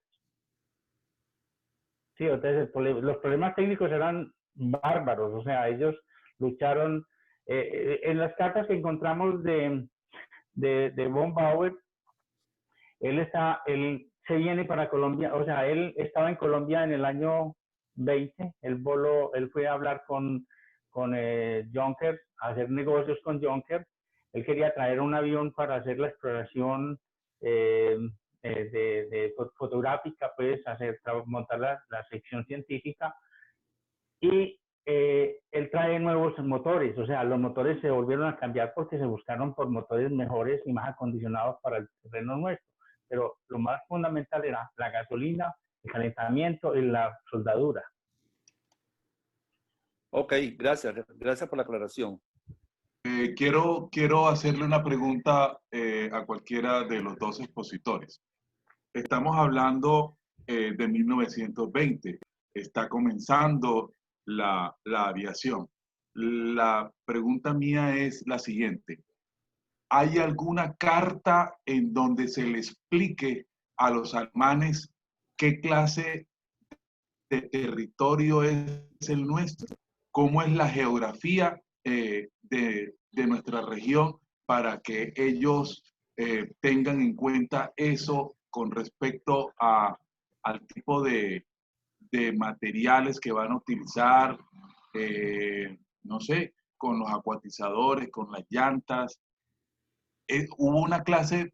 Sí, entonces los problemas técnicos eran bárbaros, o sea, ellos lucharon. En las cartas que encontramos de von Bauer, él se viene para Colombia, o sea, él estaba en Colombia en el año 20, él fue a hablar con Juncker, a hacer negocios con Juncker. Él quería traer un avión para hacer la exploración fotográfica, pues montar la sección científica, y él trae nuevos motores, o sea, los motores se volvieron a cambiar porque se buscaron por motores mejores y más acondicionados para el terreno nuestro, pero lo más fundamental era la gasolina, el calentamiento y la soldadura. Ok, gracias por la aclaración. Quiero hacerle una pregunta a cualquiera de los dos expositores. Estamos hablando de 1920, está comenzando la aviación. La pregunta mía es la siguiente. ¿Hay alguna carta en donde se le explique a los alemanes qué clase de territorio es el nuestro? ¿Cómo es la geografía de nuestra región para que ellos tengan en cuenta eso con respecto al tipo de materiales que van a utilizar, no sé, con los acuatizadores, con las llantas? Hubo una clase,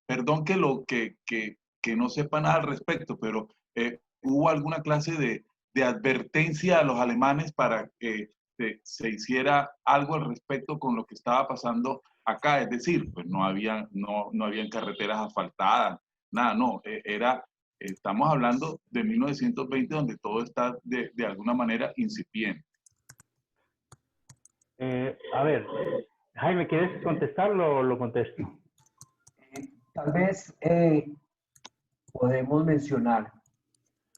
perdón que no sepa nada al respecto, pero hubo alguna clase de advertencia a los alemanes para que se hiciera algo al respecto con lo que estaba pasando acá. Es decir, pues no habían carreteras asfaltadas, nada, no, estamos hablando de 1920, donde todo está de alguna manera incipiente. A ver, Jaime, ¿quieres contestarlo o lo contesto? Tal vez podemos mencionar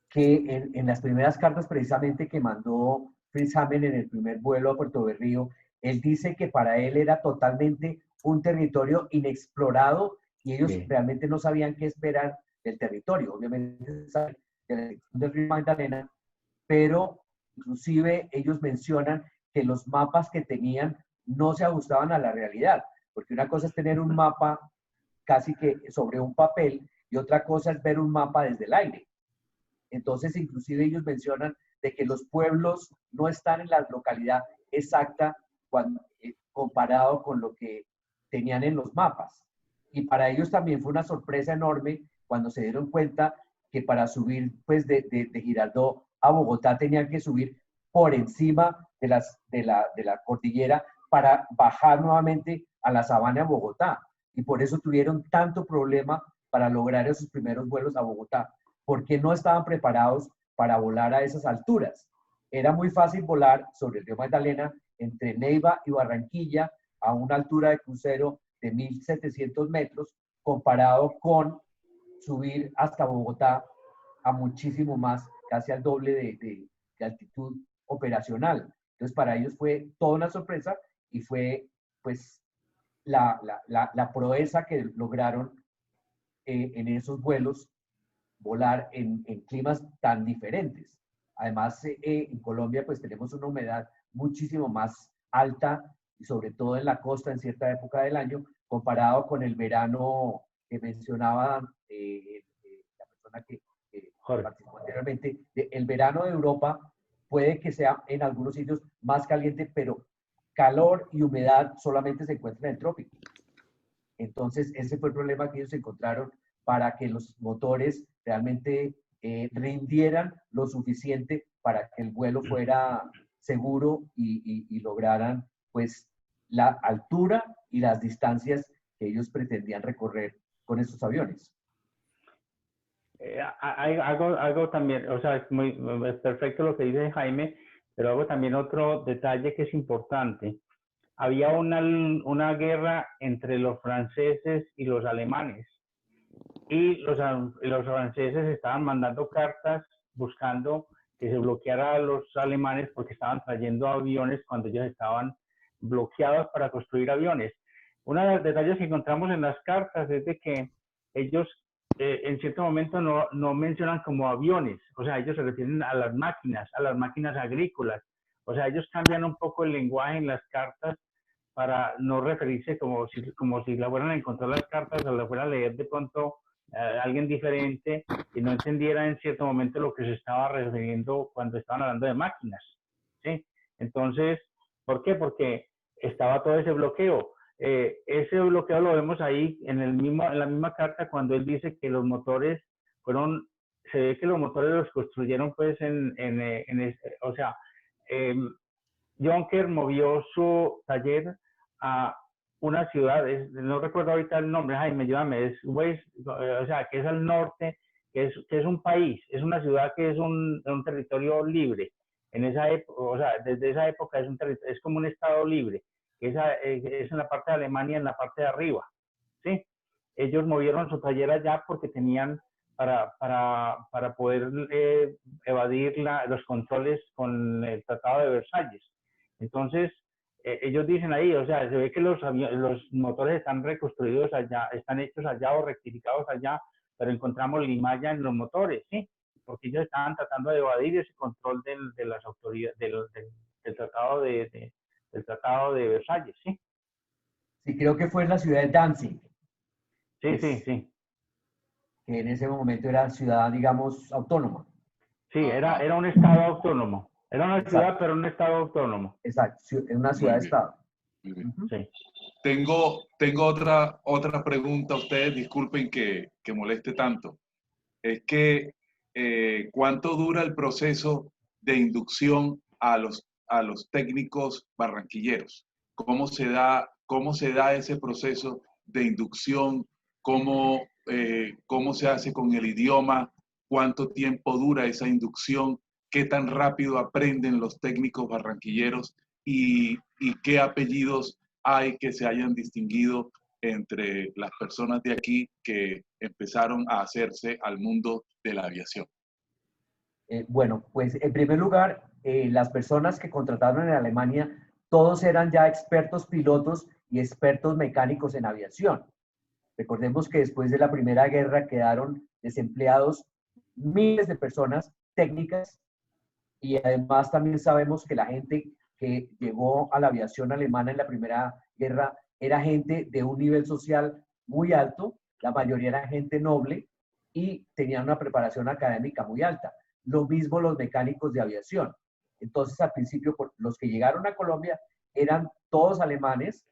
que en las primeras cartas precisamente que mandó Fritz Hamann en el primer vuelo a Puerto Berrío, él dice que para él era totalmente un territorio inexplorado y ellos realmente no sabían qué esperar del territorio. Obviamente saben de la sección del río Magdalena, pero inclusive ellos mencionan que los mapas que tenían no se ajustaban a la realidad, porque una cosa es tener un mapa casi que sobre un papel y otra cosa es ver un mapa desde el aire. Entonces, inclusive ellos mencionan de que los pueblos no están en la localidad exacta comparado con lo que tenían en los mapas. Y para ellos también fue una sorpresa enorme cuando se dieron cuenta que para subir pues, de Girardot a Bogotá tenían que subir por encima de la cordillera para bajar nuevamente a la sabana de Bogotá. Y por eso tuvieron tanto problema para lograr esos primeros vuelos a Bogotá, porque no estaban preparados para volar a esas alturas. Era muy fácil volar sobre el río Magdalena entre Neiva y Barranquilla a una altura de crucero de 1.700 metros, comparado con subir hasta Bogotá a muchísimo más, casi al doble de altitud operacional. Entonces, para ellos fue toda una sorpresa y fue, pues, la proeza que lograron en esos vuelos, volar en climas tan diferentes. Además, en Colombia, pues, tenemos una humedad muchísimo más alta y sobre todo en la costa en cierta época del año, comparado con el verano que mencionaba la persona que participó anteriormente. El verano de Europa puede que sea en algunos sitios más caliente, pero calor y humedad solamente se encuentran en el trópico. Entonces, ese fue el problema que ellos encontraron para que los motores realmente rindieran lo suficiente para que el vuelo fuera seguro y lograran pues la altura y las distancias que ellos pretendían recorrer con estos aviones. Algo también, o sea, es perfecto lo que dice Jaime, pero hago también otro detalle que es importante. Había una guerra entre los franceses y los alemanes, y los franceses estaban mandando cartas buscando que se bloqueara a los alemanes porque estaban trayendo aviones cuando ellos estaban bloqueados para construir aviones. Uno de los detalles que encontramos en las cartas es de que ellos en cierto momento no mencionan como aviones, o sea, ellos se refieren a las máquinas agrícolas, o sea, ellos cambian un poco el lenguaje en las cartas para no referirse como si la fueran a encontrar las cartas o la fuera a leer de pronto alguien diferente y no entendiera en cierto momento lo que se estaba refiriendo cuando estaban hablando de máquinas, ¿sí? Entonces, ¿por qué? Porque estaba todo ese bloqueo. Ese bloqueo lo vemos ahí en la misma carta cuando él dice que los motores se ve que los motores los construyeron pues o sea, Juncker movió su taller a una ciudad, no recuerdo ahorita el nombre, Jaime, ayúdame, es West, o sea, que es al norte, que es un país, es una ciudad que es un territorio libre. En esa época, o sea, desde esa época es como un estado libre, que es en la parte de Alemania, en la parte de arriba, ¿sí? Ellos movieron su taller allá porque tenían para poder evadir los controles con el Tratado de Versalles. Entonces, ellos dicen ahí, o sea, se ve que los motores están reconstruidos allá, están hechos allá o rectificados allá, pero encontramos limalla en los motores, ¿sí? Porque ellos estaban tratando de evadir ese control de las autoridades, del Tratado de Versalles, ¿sí? Sí, creo que fue en la ciudad de Danzig. Sí. Que en ese momento era ciudad, digamos, autónoma. Sí, era un estado autónomo. Era una ciudad, pero un estado autónomo. Exacto, una ciudad-estado. Sí. Tengo otra pregunta a ustedes, disculpen que moleste tanto. Es que, ¿cuánto dura el proceso de inducción a los técnicos barranquilleros? ¿Cómo se da ese proceso de inducción? ¿Cómo se hace con el idioma? ¿Cuánto tiempo dura esa inducción? ¿Qué tan rápido aprenden los técnicos barranquilleros? ¿Y qué apellidos hay que se hayan distinguido entre las personas de aquí que empezaron a hacerse al mundo de la aviación? Bueno, pues en primer lugar, las personas que contrataron en Alemania, todos eran ya expertos pilotos y expertos mecánicos en aviación. Recordemos que después de la Primera Guerra quedaron desempleados miles de personas técnicas y además también sabemos que la gente que llegó a la aviación alemana en la Primera Guerra era gente de un nivel social muy alto, la mayoría era gente noble y tenían una preparación académica muy alta. Lo mismo los mecánicos de aviación. Entonces, al principio, los que llegaron a Colombia eran todos alemanes,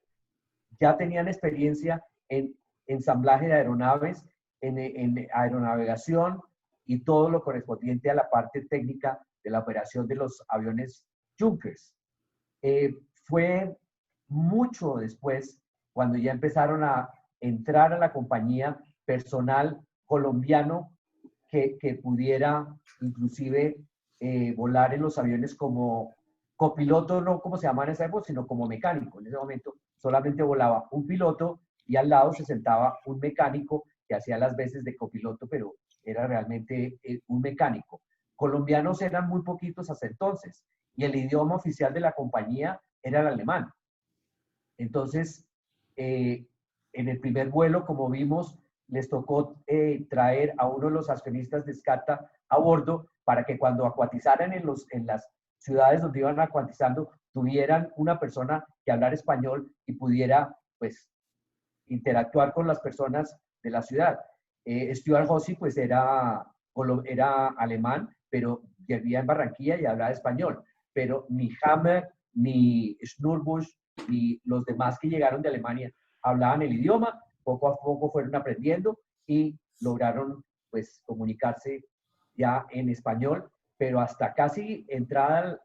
ya tenían experiencia en ensamblaje de aeronaves, en aeronavegación y todo lo correspondiente a la parte técnica de la operación de los aviones Junkers. Fue mucho después, cuando ya empezaron a entrar a la compañía personal colombiano que pudiera inclusive volar en los aviones como copiloto, no como se llama en esa época, sino como mecánico. En ese momento solamente volaba un piloto y al lado se sentaba un mecánico que hacía las veces de copiloto, pero era realmente un mecánico. Colombianos eran muy poquitos hasta entonces y el idioma oficial de la compañía era el alemán. Entonces, en el primer vuelo, como vimos, les tocó traer a uno de los accionistas de SCATA a bordo para que cuando acuatizaran en las ciudades donde iban acuatizando tuvieran una persona que hablara español y pudiera, pues, interactuar con las personas de la ciudad. Stuart Hussey, pues, era alemán, pero vivía en Barranquilla y hablaba español. Pero ni Hammer, ni Schnurbusch, ni los demás que llegaron de Alemania hablaban el idioma. Poco a poco fueron aprendiendo y lograron, pues, comunicarse ya en español, pero hasta casi entrada,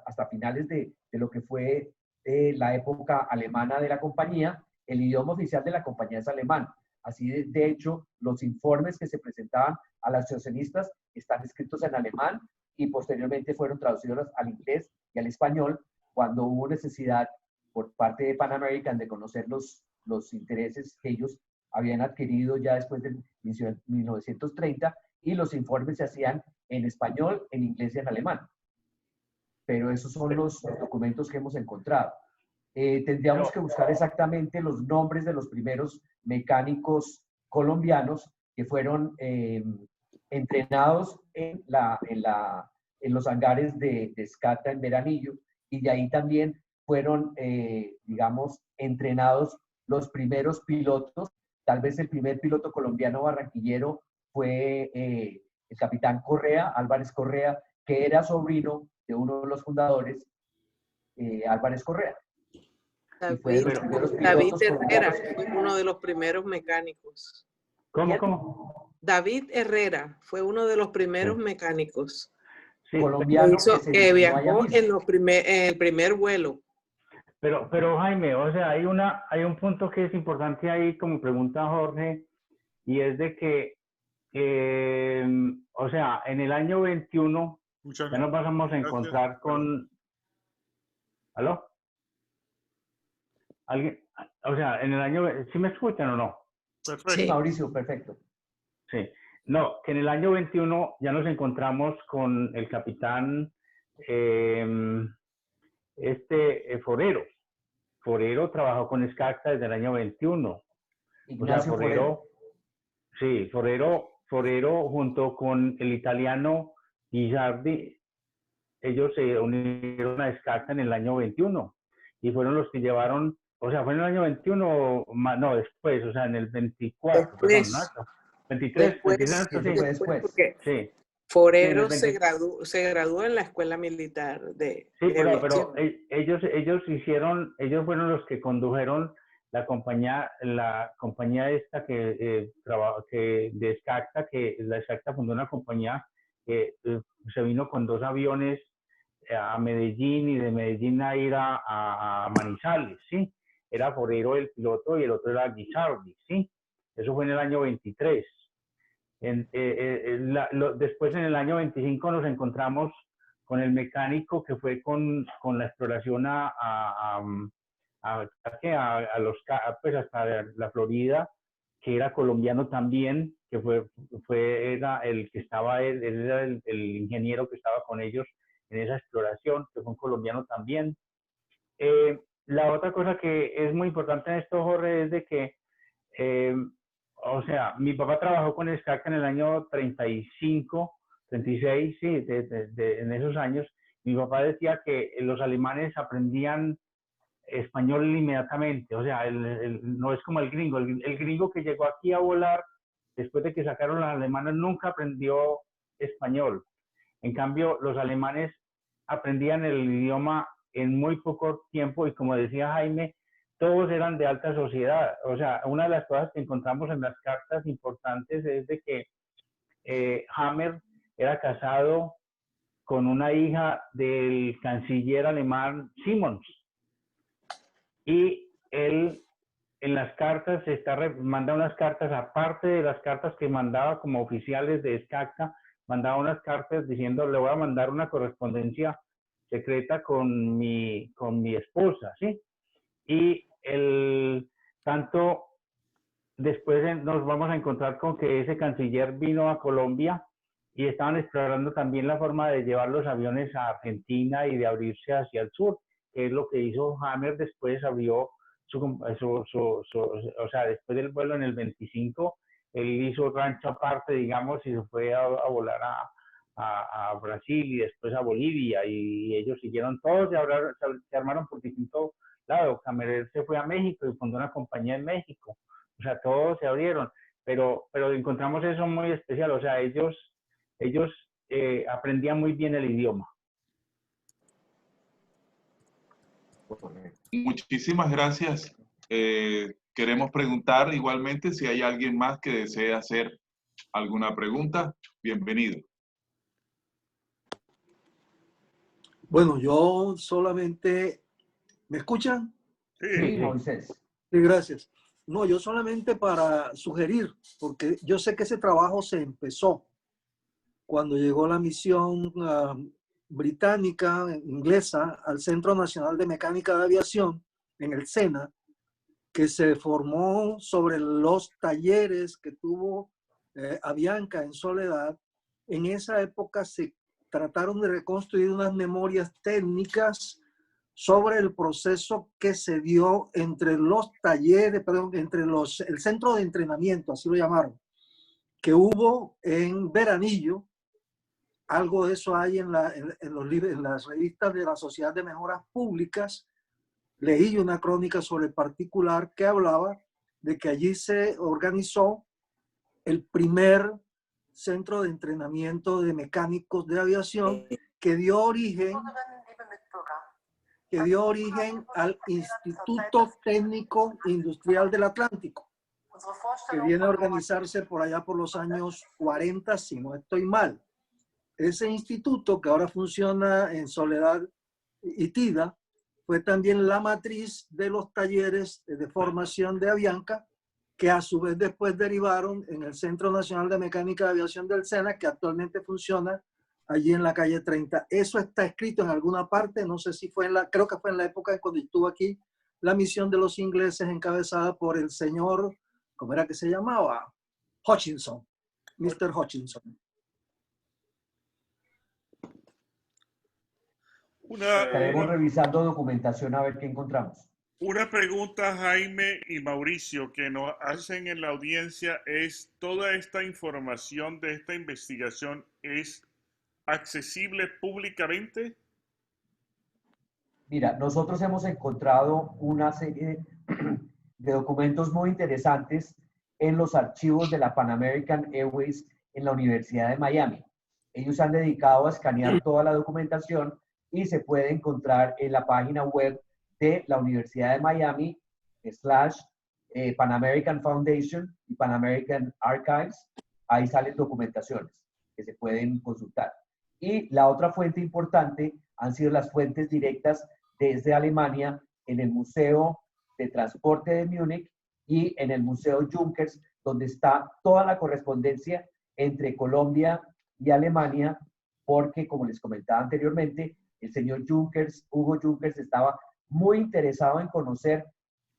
hasta finales de lo que fue la época alemana de la compañía, el idioma oficial de la compañía es alemán. Así, de hecho, los informes que se presentaban a los accionistas están escritos en alemán y posteriormente fueron traducidos al inglés y al español cuando hubo necesidad por parte de Pan American de conocer los intereses que ellos habían adquirido ya después de 1930, y los informes se hacían en español, en inglés y en alemán. Pero esos son los documentos que hemos encontrado. Tendríamos que buscar exactamente los nombres de los primeros mecánicos colombianos que fueron entrenados en los hangares de SCATA en Veranillo, y de ahí también fueron, digamos, entrenados los primeros pilotos. Tal vez el primer piloto colombiano barranquillero fue el capitán Correa, Álvarez Correa, que era sobrino de uno de los fundadores, Álvarez Correa. David Herrera fue uno de los primeros mecánicos. ¿Cómo? David Herrera fue uno de los primeros mecánicos. Sí, colombiano que viajó en el primer vuelo. Pero Jaime, o sea, hay un punto que es importante ahí, como pregunta Jorge, y es de que, o sea, en el año 21 ya nos vamos a encontrar con... ¿Aló? ¿Alguien? O sea, en el año... ¿Sí me escuchan o no? Perfecto. Sí, Mauricio, perfecto. Sí. No, que en el año 21 ya nos encontramos con el capitán Forero. Forero trabajó con SCACTA desde el año 21. Ignacio Forero. Sí, Forero junto con el italiano Guisardi, ellos se unieron a SCACTA en el año 21 y fueron los que llevaron, o sea, fue en el año 21, no, después, o sea, en el 24, después, perdón, ¿no? 23, después. Sí. Forero se graduó en la escuela militar de... Sí, pero ellos fueron los que condujeron la compañía esta de SCACTA, que la SCACTA fundó una compañía que se vino con 2 aviones a Medellín, y de Medellín a ir a Manizales, ¿sí? Era Forero el piloto y el otro era Guisardi, ¿sí? Eso fue en el año 23. Después, en el año 25, nos encontramos con el mecánico que fue con la exploración pues hasta la Florida, que era colombiano también, que era el que estaba, él era el ingeniero que estaba con ellos en esa exploración, que fue un colombiano también. La otra cosa que es muy importante en esto, Jorge, es de que o sea, mi papá trabajó con SCACTA en el año 35, 36, sí, en esos años. Mi papá decía que los alemanes aprendían español inmediatamente, o sea, no es como el gringo. El gringo que llegó aquí a volar, después de que sacaron los alemanes, nunca aprendió español. En cambio, los alemanes aprendían el idioma en muy poco tiempo, y como decía Jaime, todos eran de alta sociedad. O sea, una de las cosas que encontramos en las cartas importantes es de que Hammer era casado con una hija del canciller alemán Simons. Y él en las cartas manda unas cartas, aparte de las cartas que mandaba como oficiales de SCACTA, mandaba unas cartas diciendo: le voy a mandar una correspondencia secreta con mi esposa, ¿sí? Y tanto después nos vamos a encontrar con que ese canciller vino a Colombia y estaban explorando también la forma de llevar los aviones a Argentina y de abrirse hacia el sur, que es lo que hizo Hammer. Después abrió o sea, después del vuelo en el 25, él hizo rancho aparte, digamos, y se fue a volar a Brasil y después a Bolivia, y ellos siguieron todos, se armaron por distinto lado. Camerer se fue a México y fundó una compañía en México, o sea, todos se abrieron, pero encontramos eso muy especial, o sea, ellos aprendían muy bien el idioma. Muchísimas gracias. Queremos preguntar igualmente si hay alguien más que desee hacer alguna pregunta. Bienvenido. Bueno, yo solamente... ¿Me escuchan? Sí, Moisés. Sí, gracias. No, yo solamente para sugerir, porque yo sé que ese trabajo se empezó cuando llegó la misión británica, inglesa, al Centro Nacional de Mecánica de Aviación, en el SENA, que se formó sobre los talleres que tuvo Avianca en Soledad. En esa época se trataron de reconstruir unas memorias técnicas sobre el proceso que se dio entre los talleres, perdón, entre el centro de entrenamiento, así lo llamaron, que hubo en Veranillo. Algo de eso hay en las revistas de la Sociedad de Mejoras Públicas. Leí una crónica sobre el particular que hablaba de que allí se organizó el primer centro de entrenamiento de mecánicos de aviación que dio origen al Instituto Técnico Industrial del Atlántico, que viene a organizarse por allá por los años 40, si no estoy mal. Ese instituto, que ahora funciona en Soledad y Tida, fue también la matriz de los talleres de formación de Avianca, que a su vez después derivaron en el Centro Nacional de Mecánica de Aviación del SENA, que actualmente funciona allí en la calle 30. Eso está escrito en alguna parte, no sé si fue creo que fue en la época de cuando estuvo aquí la misión de los ingleses encabezada por el señor, ¿cómo era que se llamaba? Hutchinson, Mr. Hutchinson. Estaremos revisando documentación a ver qué encontramos. Una pregunta, Jaime y Mauricio, que nos hacen en la audiencia es, ¿toda esta información de esta investigación es accesible públicamente? Mira, nosotros hemos encontrado una serie de documentos muy interesantes en los archivos de la Pan American Airways en la Universidad de Miami. Ellos se han dedicado a escanear toda la documentación y se puede encontrar en la página web de la Universidad de Miami, / Pan American Foundation y Pan American Archives. Ahí salen documentaciones que se pueden consultar. Y la otra fuente importante han sido las fuentes directas desde Alemania en el Museo de Transporte de Múnich y en el Museo Junkers, donde está toda la correspondencia entre Colombia y Alemania, porque, como les comentaba anteriormente, el señor Junkers, Hugo Junkers, estaba muy interesado en conocer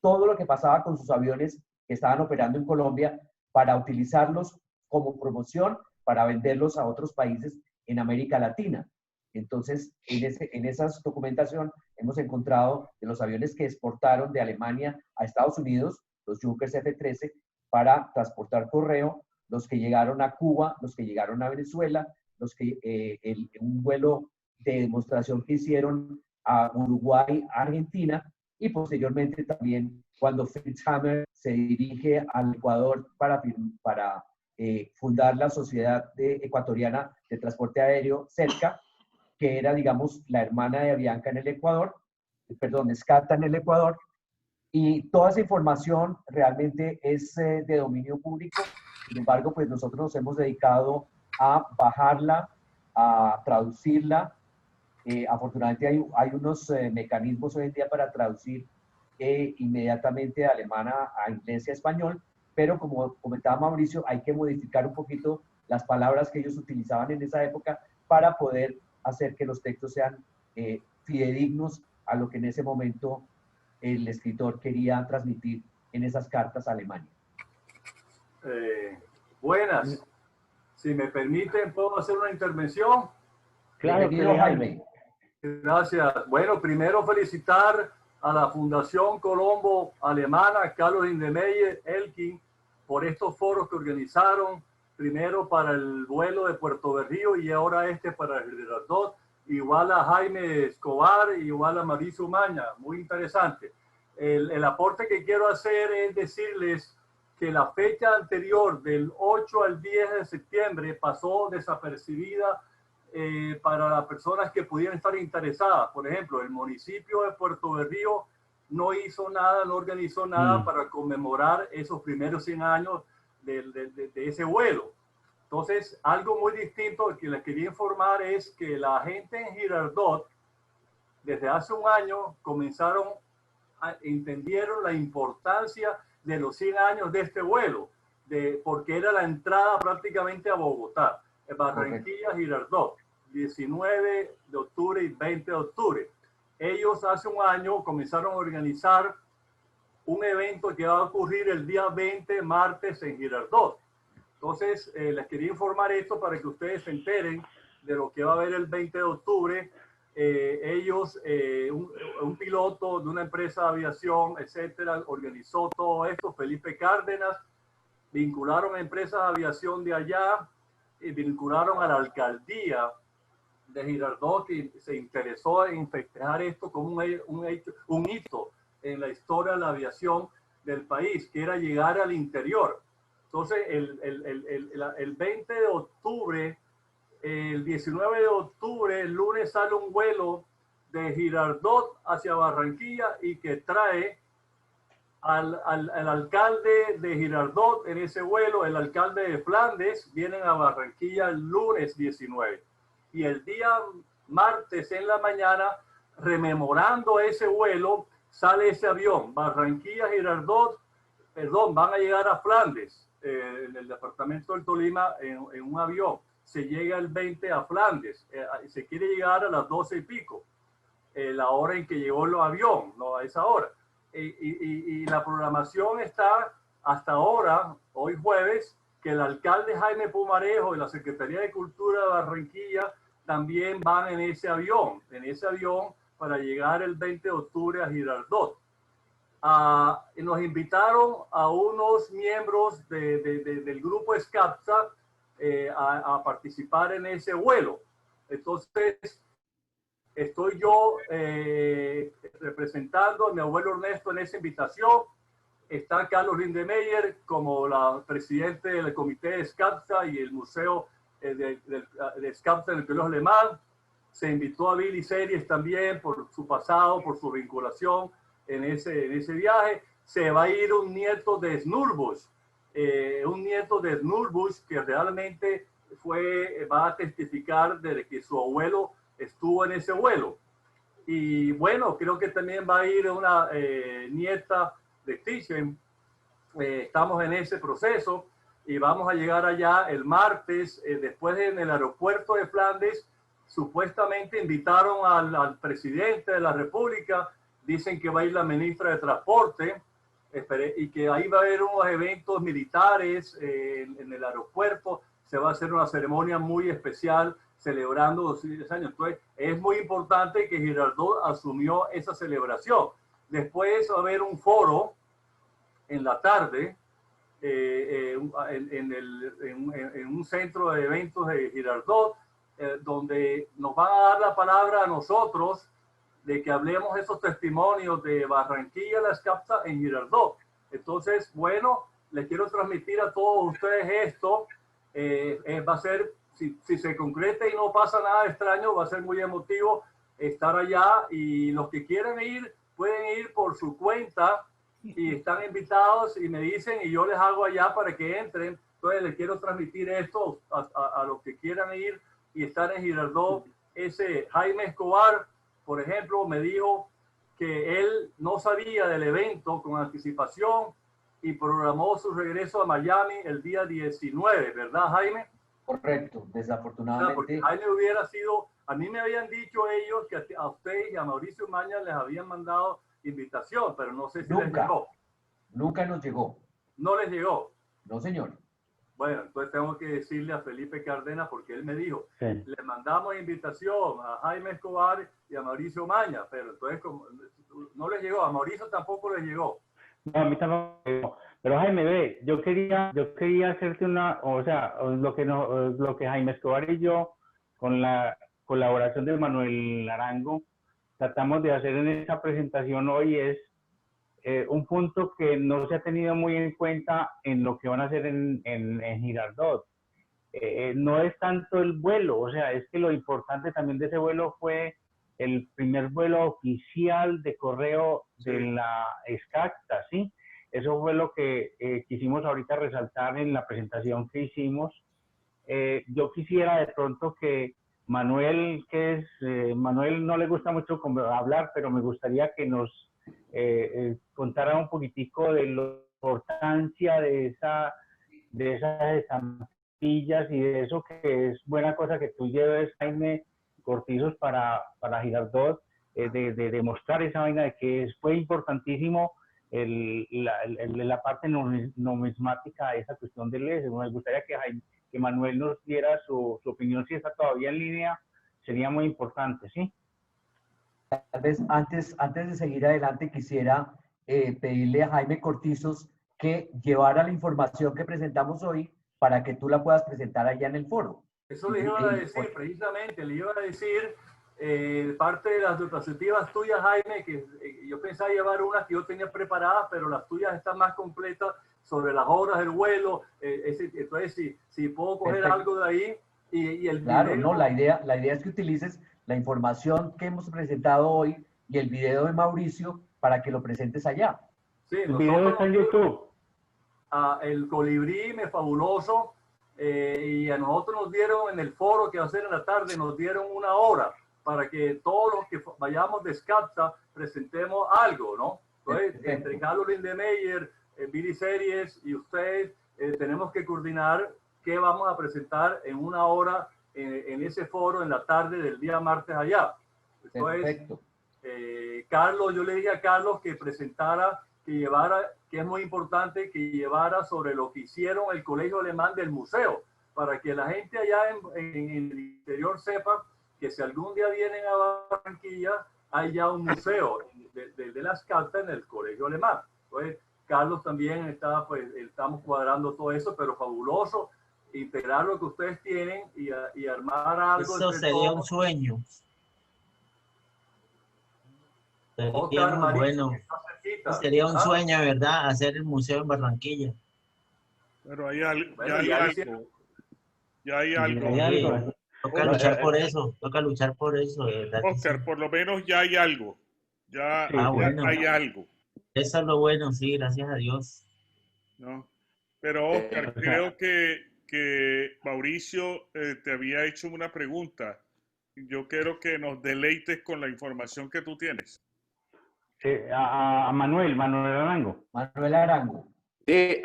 todo lo que pasaba con sus aviones que estaban operando en Colombia para utilizarlos como promoción para venderlos a otros países en América Latina. Entonces, en esa documentación hemos encontrado de los aviones que exportaron de Alemania a Estados Unidos, los Junkers F-13, para transportar correo, los que llegaron a Cuba, los que llegaron a Venezuela, los que un vuelo de demostración que hicieron a Uruguay, Argentina, y posteriormente también cuando Fritz Hammer se dirige al Ecuador para fundar la Sociedad Ecuatoriana de Transporte Aéreo, CERCA, que era, digamos, la hermana de Avianca en el Ecuador, perdón, SCATA en el Ecuador, y toda esa información realmente es de dominio público. Sin embargo, pues nosotros nos hemos dedicado a bajarla, a traducirla. Afortunadamente hay unos mecanismos hoy en día para traducir inmediatamente de alemán a inglés y a español, pero como comentaba Mauricio, hay que modificar un poquito las palabras que ellos utilizaban en esa época para poder hacer que los textos sean fidedignos a lo que en ese momento el escritor quería transmitir en esas cartas a Alemania. Buenas. Si me permiten, ¿puedo hacer una intervención? Claro, bienvenido, Jaime. Gracias. Bueno, primero felicitar a la Fundación Colombo Alemana, Carlos Lindemeyer, Elkin, por estos foros que organizaron. primero para el vuelo de Puerto Berrío y ahora este para Girardot, igual a Jaime Escobar, igual a Mauricio Maña, muy interesante. El aporte que quiero hacer es decirles que la fecha anterior, del 8 al 10 de septiembre, pasó desapercibida para las personas que pudieran estar interesadas. Por ejemplo, el municipio de Puerto Berrío no hizo nada, no organizó nada para conmemorar esos primeros 100 años de ese vuelo. Entonces, algo muy distinto que les quería informar es que la gente en Girardot, desde hace un año, entendieron la importancia de los 100 años de este vuelo, porque era la entrada prácticamente a Bogotá, Barranquilla, Girardot, 19 de octubre y 20 de octubre. Ellos hace un año comenzaron a organizar un evento que va a ocurrir el día 20, martes, en Girardot. Entonces, les quería informar esto para que ustedes se enteren de lo que va a haber el 20 de octubre. Un piloto de una empresa de aviación, etcétera, organizó todo esto. Felipe Cárdenas, vincularon a empresas de aviación de allá y vincularon a la alcaldía de Girardot, que se interesó en festejar esto como un hito en la historia de la aviación del país, que era llegar al interior. Entonces, el 20 de octubre, el 19 de octubre, el lunes, sale un vuelo de Girardot hacia Barranquilla y que trae al alcalde de Girardot en ese vuelo. El alcalde de Flandes vienen a Barranquilla el lunes 19. Y el día martes en la mañana, rememorando ese vuelo, sale ese avión. Barranquilla, Girardot, van a llegar a Flandes, en el departamento del Tolima, en un avión. Se llega el 20 a Flandes, se quiere llegar a las 12 y pico, la hora en que llegó el avión, no a esa hora. Y la programación está hasta ahora, hoy jueves, que el alcalde Jaime Pumarejo y la Secretaría de Cultura de Barranquilla también van en ese avión para llegar el 20 de octubre a Girardot. Nos invitaron a unos miembros del grupo SCAPSA a participar en ese vuelo. Entonces, estoy yo representando a mi abuelo Ernesto en esa invitación. Está Carlos Lindemeyer como la presidente del comité de SCAPSA y el museo de SCAPSA en el Colegio Alemán. Se invitó a Billy Series también por su pasado, por su vinculación en ese viaje. Se va a ir un nieto de Snurbush, que realmente va a testificar de que su abuelo estuvo en ese vuelo. Y bueno, creo que también va a ir una nieta de Thyssen. Estamos en ese proceso y vamos a llegar allá el martes. Después en el aeropuerto de Flandes, supuestamente invitaron al presidente de la República. Dicen que va a ir la ministra de Transporte y que ahí va a haber unos eventos militares en el aeropuerto. Se va a hacer una ceremonia muy especial celebrando 210 años. Entonces, es muy importante que Girardot asumió esa celebración. Después va a haber un foro en la tarde en un centro de eventos de Girardot, donde nos van a dar la palabra a nosotros de que hablemos esos testimonios de Barranquilla, la SCAPSA en Girardot. Entonces, bueno, les quiero transmitir a todos ustedes esto. Va a ser, si se concreta y no pasa nada extraño, va a ser muy emotivo estar allá, y los que quieran ir pueden ir por su cuenta y están invitados y me dicen y yo les hago allá para que entren. Entonces les quiero transmitir esto a los que quieran ir y estar en Girardot. Ese Jaime Escobar, por ejemplo, me dijo que él no sabía del evento con anticipación y programó su regreso a Miami el día 19, ¿verdad, Jaime? Correcto, desafortunadamente. Porque Jaime hubiera sido, a mí me habían dicho ellos que a usted y a Mauricio Maña les habían mandado invitación, pero no sé si les llegó. Nunca nos llegó. ¿No les llegó? No, señor. Bueno, entonces tengo que decirle a Felipe Cárdenas, porque él me dijo, Sí. le mandamos invitación a Jaime Escobar y a Mauricio Maña, pero entonces como no les llegó, a Mauricio tampoco les llegó. No, a mí tampoco. Pero Jaime, ve, yo quería hacerte lo que Jaime Escobar y yo, con la colaboración de Manuel Arango, tratamos de hacer en esta presentación hoy es un punto que no se ha tenido muy en cuenta en lo que van a hacer en Girardot. No es tanto el vuelo, o sea, es que lo importante también de ese vuelo fue el primer vuelo oficial de correo de la SCACTA, ¿sí? Eso fue lo que quisimos ahorita resaltar en la presentación que hicimos. Yo quisiera de pronto que Manuel, Manuel no le gusta mucho hablar, pero me gustaría que nos contara un poquitico de la importancia de esas estampillas y de eso que es buena cosa que tú lleves, Jaime Cortizos, para Girardot, de demostrar esa vaina de que fue importantísimo la parte numismática de esa cuestión del ES. Me gustaría que Manuel nos diera su opinión, si está todavía en línea, sería muy importante, ¿sí? Tal vez antes de seguir adelante quisiera pedirle a Jaime Cortizos que llevara la información que presentamos hoy para que tú la puedas presentar allá en el foro. Eso le iba a decir, precisamente, le iba a decir parte de las diapositivas tuyas, Jaime, que yo pensaba llevar unas que yo tenía preparadas, pero las tuyas están más completas sobre las horas del vuelo. Entonces, si puedo coger algo de ahí y el claro, video. no, la idea es que utilices la información que hemos presentado hoy y el video de Mauricio para que lo presentes allá. Sí, el video está en YouTube. El colibrí fabuloso, y a nosotros nos dieron en el foro que va a ser en la tarde, nos dieron 1 hora para que todos los que vayamos de SCACTA presentemos algo, ¿no? Entonces, entre Carlos Lindemeyer, Billy Series y ustedes, tenemos que coordinar qué vamos a presentar en 1 hora en ese foro en la tarde del día martes allá. Entonces, Carlos, yo le dije a Carlos que presentara, que llevara, que es muy importante, que llevara sobre lo que hicieron el Colegio Alemán del museo, para que la gente allá en el interior sepa que si algún día vienen a Barranquilla, hay ya un museo de las cartas en el Colegio Alemán. Entonces, Carlos también está, pues, estamos cuadrando todo eso, pero fabuloso integrar lo que ustedes tienen y armar algo. Eso sería un sueño. Sería muy bueno. Sería un sueño, ¿verdad? Hacer el museo en Barranquilla. Pero hay algo. Ya hay algo. Toca luchar por eso. Toca luchar por eso, ¿verdad? Oscar, por lo menos ya hay algo. Ya bueno. hay algo. Eso es lo bueno, sí, gracias a Dios. ¿No? Pero Oscar, creo que Mauricio te había hecho una pregunta. Yo quiero que nos deleites con la información que tú tienes. A Manuel Arango. Manuel Arango. Sí,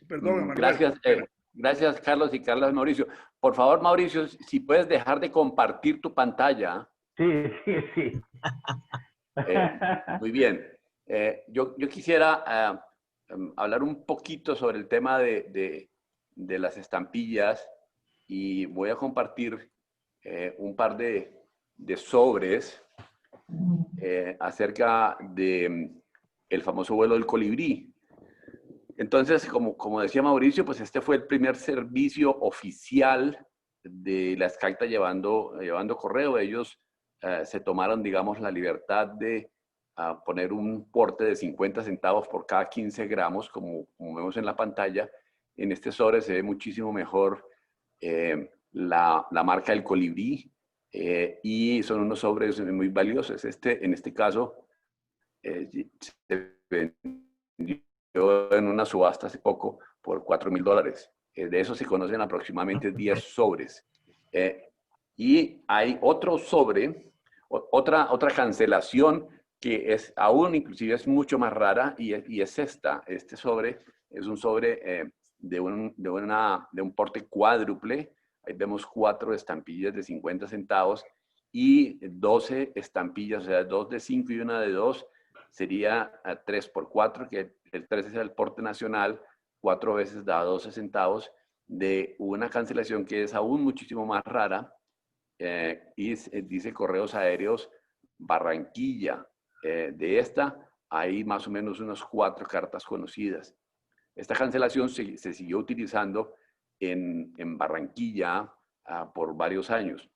perdón, gracias Carlos y Carlos Mauricio. Por favor, Mauricio, si puedes dejar de compartir tu pantalla. Sí. Muy bien. Yo quisiera hablar un poquito sobre el tema de las estampillas y voy a compartir un par de sobres acerca de el famoso vuelo del colibrí. Entonces, como decía Mauricio, pues este fue el primer servicio oficial de la SCACTA llevando correo. Ellos se tomaron, digamos, la libertad de poner un porte de 50 centavos por cada 15 gramos, como vemos en la pantalla. En este sobre se ve muchísimo mejor la marca del colibrí y son unos sobres muy valiosos. En este caso, se vendió en una subasta hace poco por $4,000. De eso se conocen aproximadamente 10 sobres. Y hay otro sobre, otra cancelación que es aún inclusive es mucho más rara y es esta. Este sobre es un sobre de un porte cuádruple. Ahí vemos 4 estampillas de 50 centavos y 12 estampillas, o sea, 2 de 5 y 1 de 2. Sería 3 por 4, que el 3 es el porte nacional, 4 veces da 12 centavos, de una cancelación que es aún muchísimo más rara, y dice Correos Aéreos Barranquilla. De esta hay más o menos unas 4 cartas conocidas. Esta cancelación se siguió utilizando en Barranquilla por varios años.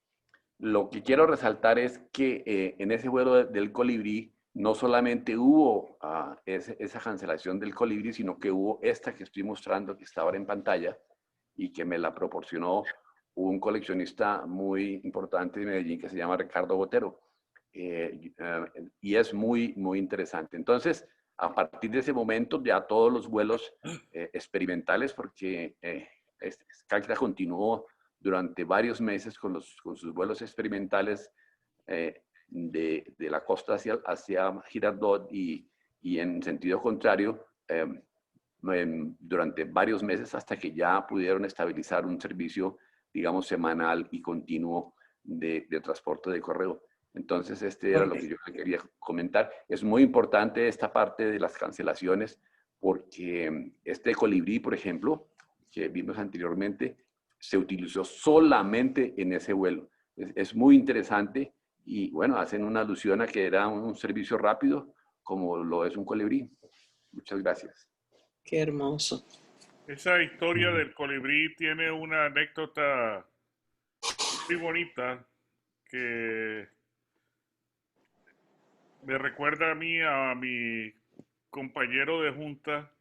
Lo que quiero resaltar es que en ese vuelo del Colibrí no solamente hubo esa cancelación del Colibrí, sino que hubo esta que estoy mostrando, que está ahora en pantalla, y que me la proporcionó un coleccionista muy importante de Medellín que se llama Ricardo Botero. Y es muy, muy interesante. Entonces, a partir de ese momento, ya todos los vuelos experimentales, porque SkyTrack continuó durante varios meses con sus vuelos experimentales de la costa hacia Girardot y en sentido contrario durante varios meses hasta que ya pudieron estabilizar un servicio, digamos, semanal y continuo de transporte de correo. Entonces, era lo que yo quería comentar. Es muy importante esta parte de las cancelaciones porque este Colibrí, por ejemplo, que vimos anteriormente, se utilizó solamente en ese vuelo. Es muy interesante y, bueno, hacen una alusión a que era un servicio rápido como lo es un Colibrí. Muchas gracias. Qué hermoso. Esa historia del Colibrí tiene una anécdota muy bonita que me recuerda a mí, a mi compañero de junta,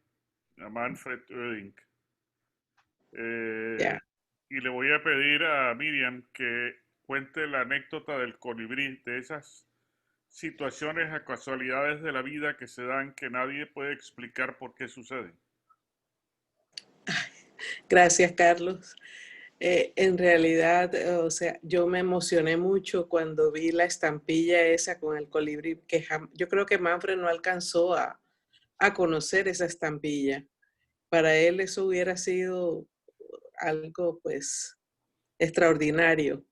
a Manfred Oehling. Y le voy a pedir a Miriam que cuente la anécdota del Colibrí, de esas situaciones a casualidades de la vida que se dan que nadie puede explicar por qué suceden. Gracias, Carlos. En realidad, o sea, yo me emocioné mucho cuando vi la estampilla esa con el colibrí, que yo creo que Manfred no alcanzó a conocer esa estampilla. Para él eso hubiera sido algo, pues, extraordinario.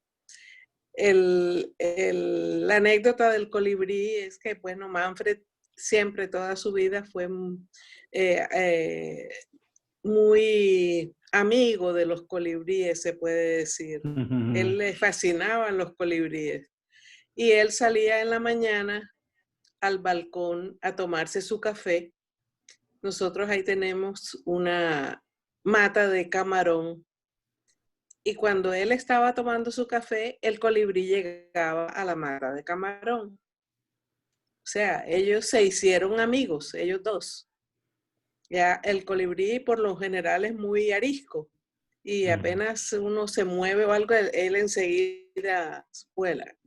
La anécdota del colibrí es que, bueno, Manfred siempre, toda su vida fue muy amigo de los colibríes, se puede decir. Él le fascinaban los colibríes. Y él salía en la mañana al balcón a tomarse su café. Nosotros ahí tenemos una mata de camarón. Y cuando él estaba tomando su café, el colibrí llegaba a la mata de camarón. O sea, ellos se hicieron amigos, ellos dos. Ya el colibrí por lo general es muy arisco y apenas uno se mueve o algo, él enseguida vuela.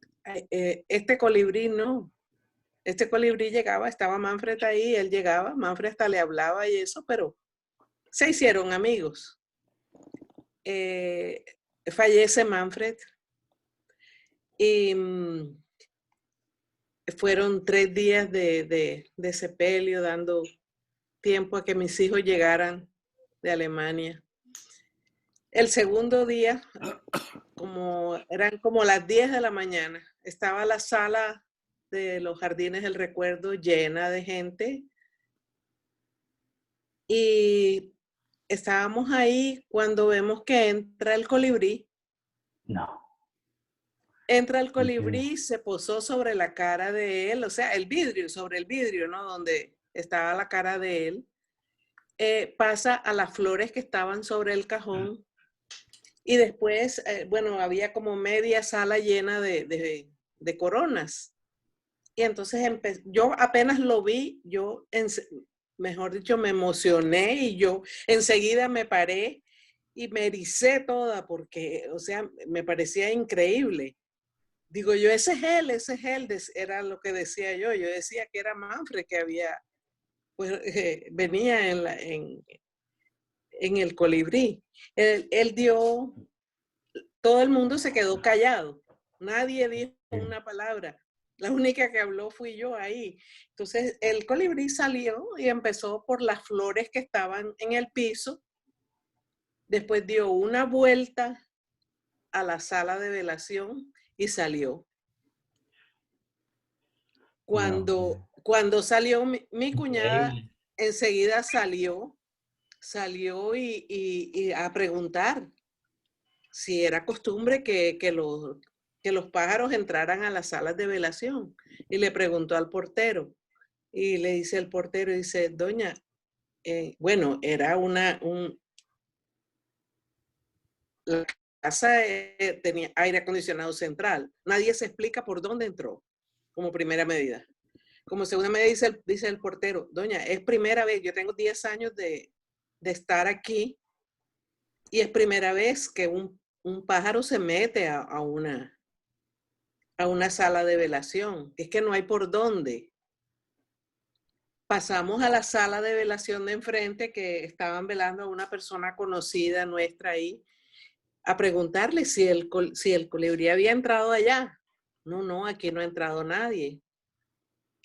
Este colibrí no. Este colibrí llegaba, estaba Manfred ahí, él llegaba, Manfred hasta le hablaba y eso, pero se hicieron amigos. Fallece Manfred y fueron 3 días de sepelio, dando tiempo a que mis hijos llegaran de Alemania. El segundo día, eran como las 10 de la mañana, estaba la sala de los Jardines del Recuerdo llena de gente y estábamos ahí cuando vemos que entra el colibrí. No. Entra el colibrí, se posó sobre la cara de él, o sea, sobre el vidrio, ¿no? Donde estaba la cara de él. Pasa a las flores que estaban sobre el cajón y después, bueno, había como media sala llena de coronas. Y entonces yo apenas lo vi, mejor dicho, me emocioné y yo enseguida me paré y me ericé toda porque, o sea, me parecía increíble. Digo yo, ese es él, era lo que decía yo. Yo decía que era Manfred que había, pues venía en el colibrí. Él dio, todo el mundo se quedó callado. Nadie dijo una palabra. La única que habló fui yo ahí. Entonces el colibrí salió y empezó por las flores que estaban en el piso. Después dio una vuelta a la sala de velación y salió. Cuando salió mi cuñada, enseguida salió y a preguntar si era costumbre que los pájaros entraran a las salas de velación. Y le preguntó al portero. y le dice al portero, dice, doña, bueno, era la casa tenía aire acondicionado central. Nadie se explica por dónde entró, como primera medida. Como segunda medida dice el portero, doña, es primera vez, yo tengo 10 años de estar aquí y es primera vez que un pájaro se mete a una sala de velación. Es que no hay por dónde. Pasamos a la sala de velación de enfrente, que estaban velando a una persona conocida nuestra ahí, a preguntarle si el colibrí había entrado allá. No, aquí no ha entrado nadie.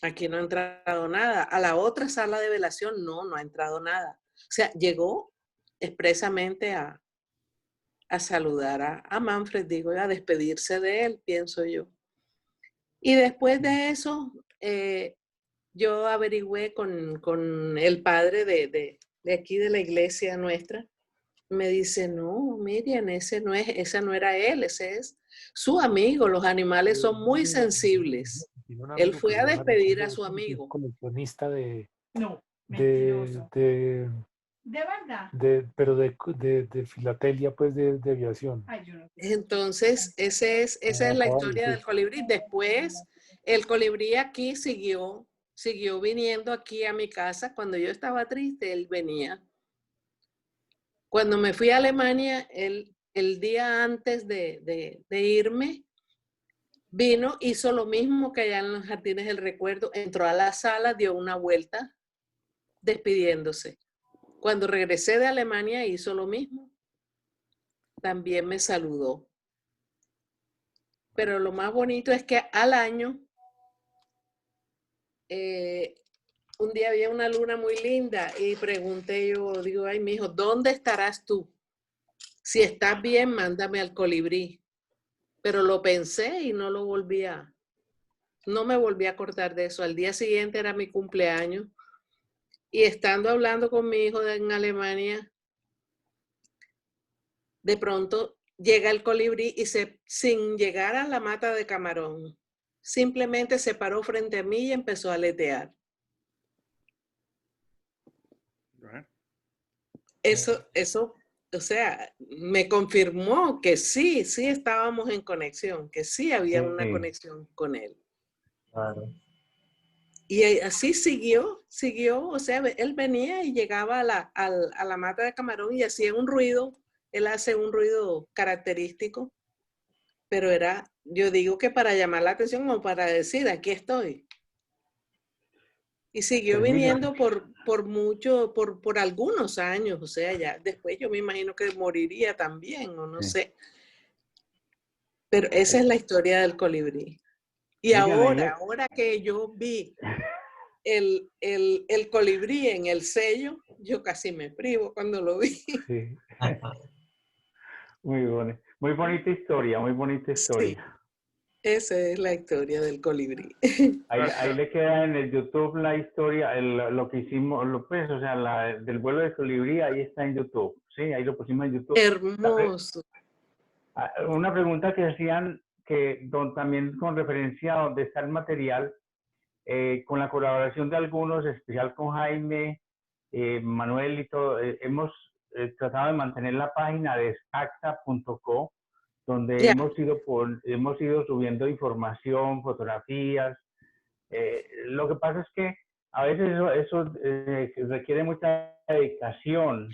Aquí no ha entrado nada. A la otra sala de velación, no ha entrado nada. O sea, llegó expresamente a saludar a Manfred, digo, a despedirse de él, pienso yo. Y después de eso, yo averigüé con el padre de aquí de la iglesia nuestra. Me dice, no, Miriam, esa no era él, ese es su amigo. Los animales son muy sensibles. Él fue a despedir a su amigo. Coleccionista de verdad. Pero de filatelia, pues, de aviación. Entonces, esa es la historia del colibrí. Después, el colibrí aquí siguió viniendo aquí a mi casa. Cuando yo estaba triste, él venía. Cuando me fui a Alemania, el día antes de irme, vino, hizo lo mismo que allá en los Jardines del Recuerdo, entró a la sala, dio una vuelta, despidiéndose. Cuando regresé de Alemania, hizo lo mismo. También me saludó. Pero lo más bonito es que al año, un día había una luna muy linda y pregunté yo, digo, ay, mijo, ¿dónde estarás tú? Si estás bien, mándame al colibrí. Pero lo pensé y no me volví a acordar de eso. Al día siguiente era mi cumpleaños y estando hablando con mi hijo en Alemania, de pronto llega el colibrí y sin llegar a la mata de camarón, simplemente se paró frente a mí y empezó a aletear. Eso, o sea, me confirmó que sí estábamos en conexión, que sí había una conexión con él. Claro. Y así siguió, o sea, él venía y llegaba a la mata de camarón y hacía un ruido, él hace un ruido característico, pero yo digo que para llamar la atención o para decir, aquí estoy. Y siguió viniendo por algunos años, o sea, ya después yo me imagino que moriría también, o no sé. Pero esa es la historia del colibrí. Y ahora que yo vi el colibrí en el sello, yo casi me privo cuando lo vi. Sí. Muy bonita historia, muy bonita historia. Sí. Esa es la historia del colibrí. Ahí le queda en el YouTube la historia, lo que hicimos, o sea, del vuelo del colibrí, ahí está en YouTube. Sí, ahí lo pusimos en YouTube. Hermoso. Una pregunta que hacían, también con referencia a donde está el material, con la colaboración de algunos, en especial con Jaime, Manuel y todo, hemos tratado de mantener la página de scacta.co, donde hemos ido subiendo información, fotografías. Lo que pasa es que a veces eso requiere mucha dedicación.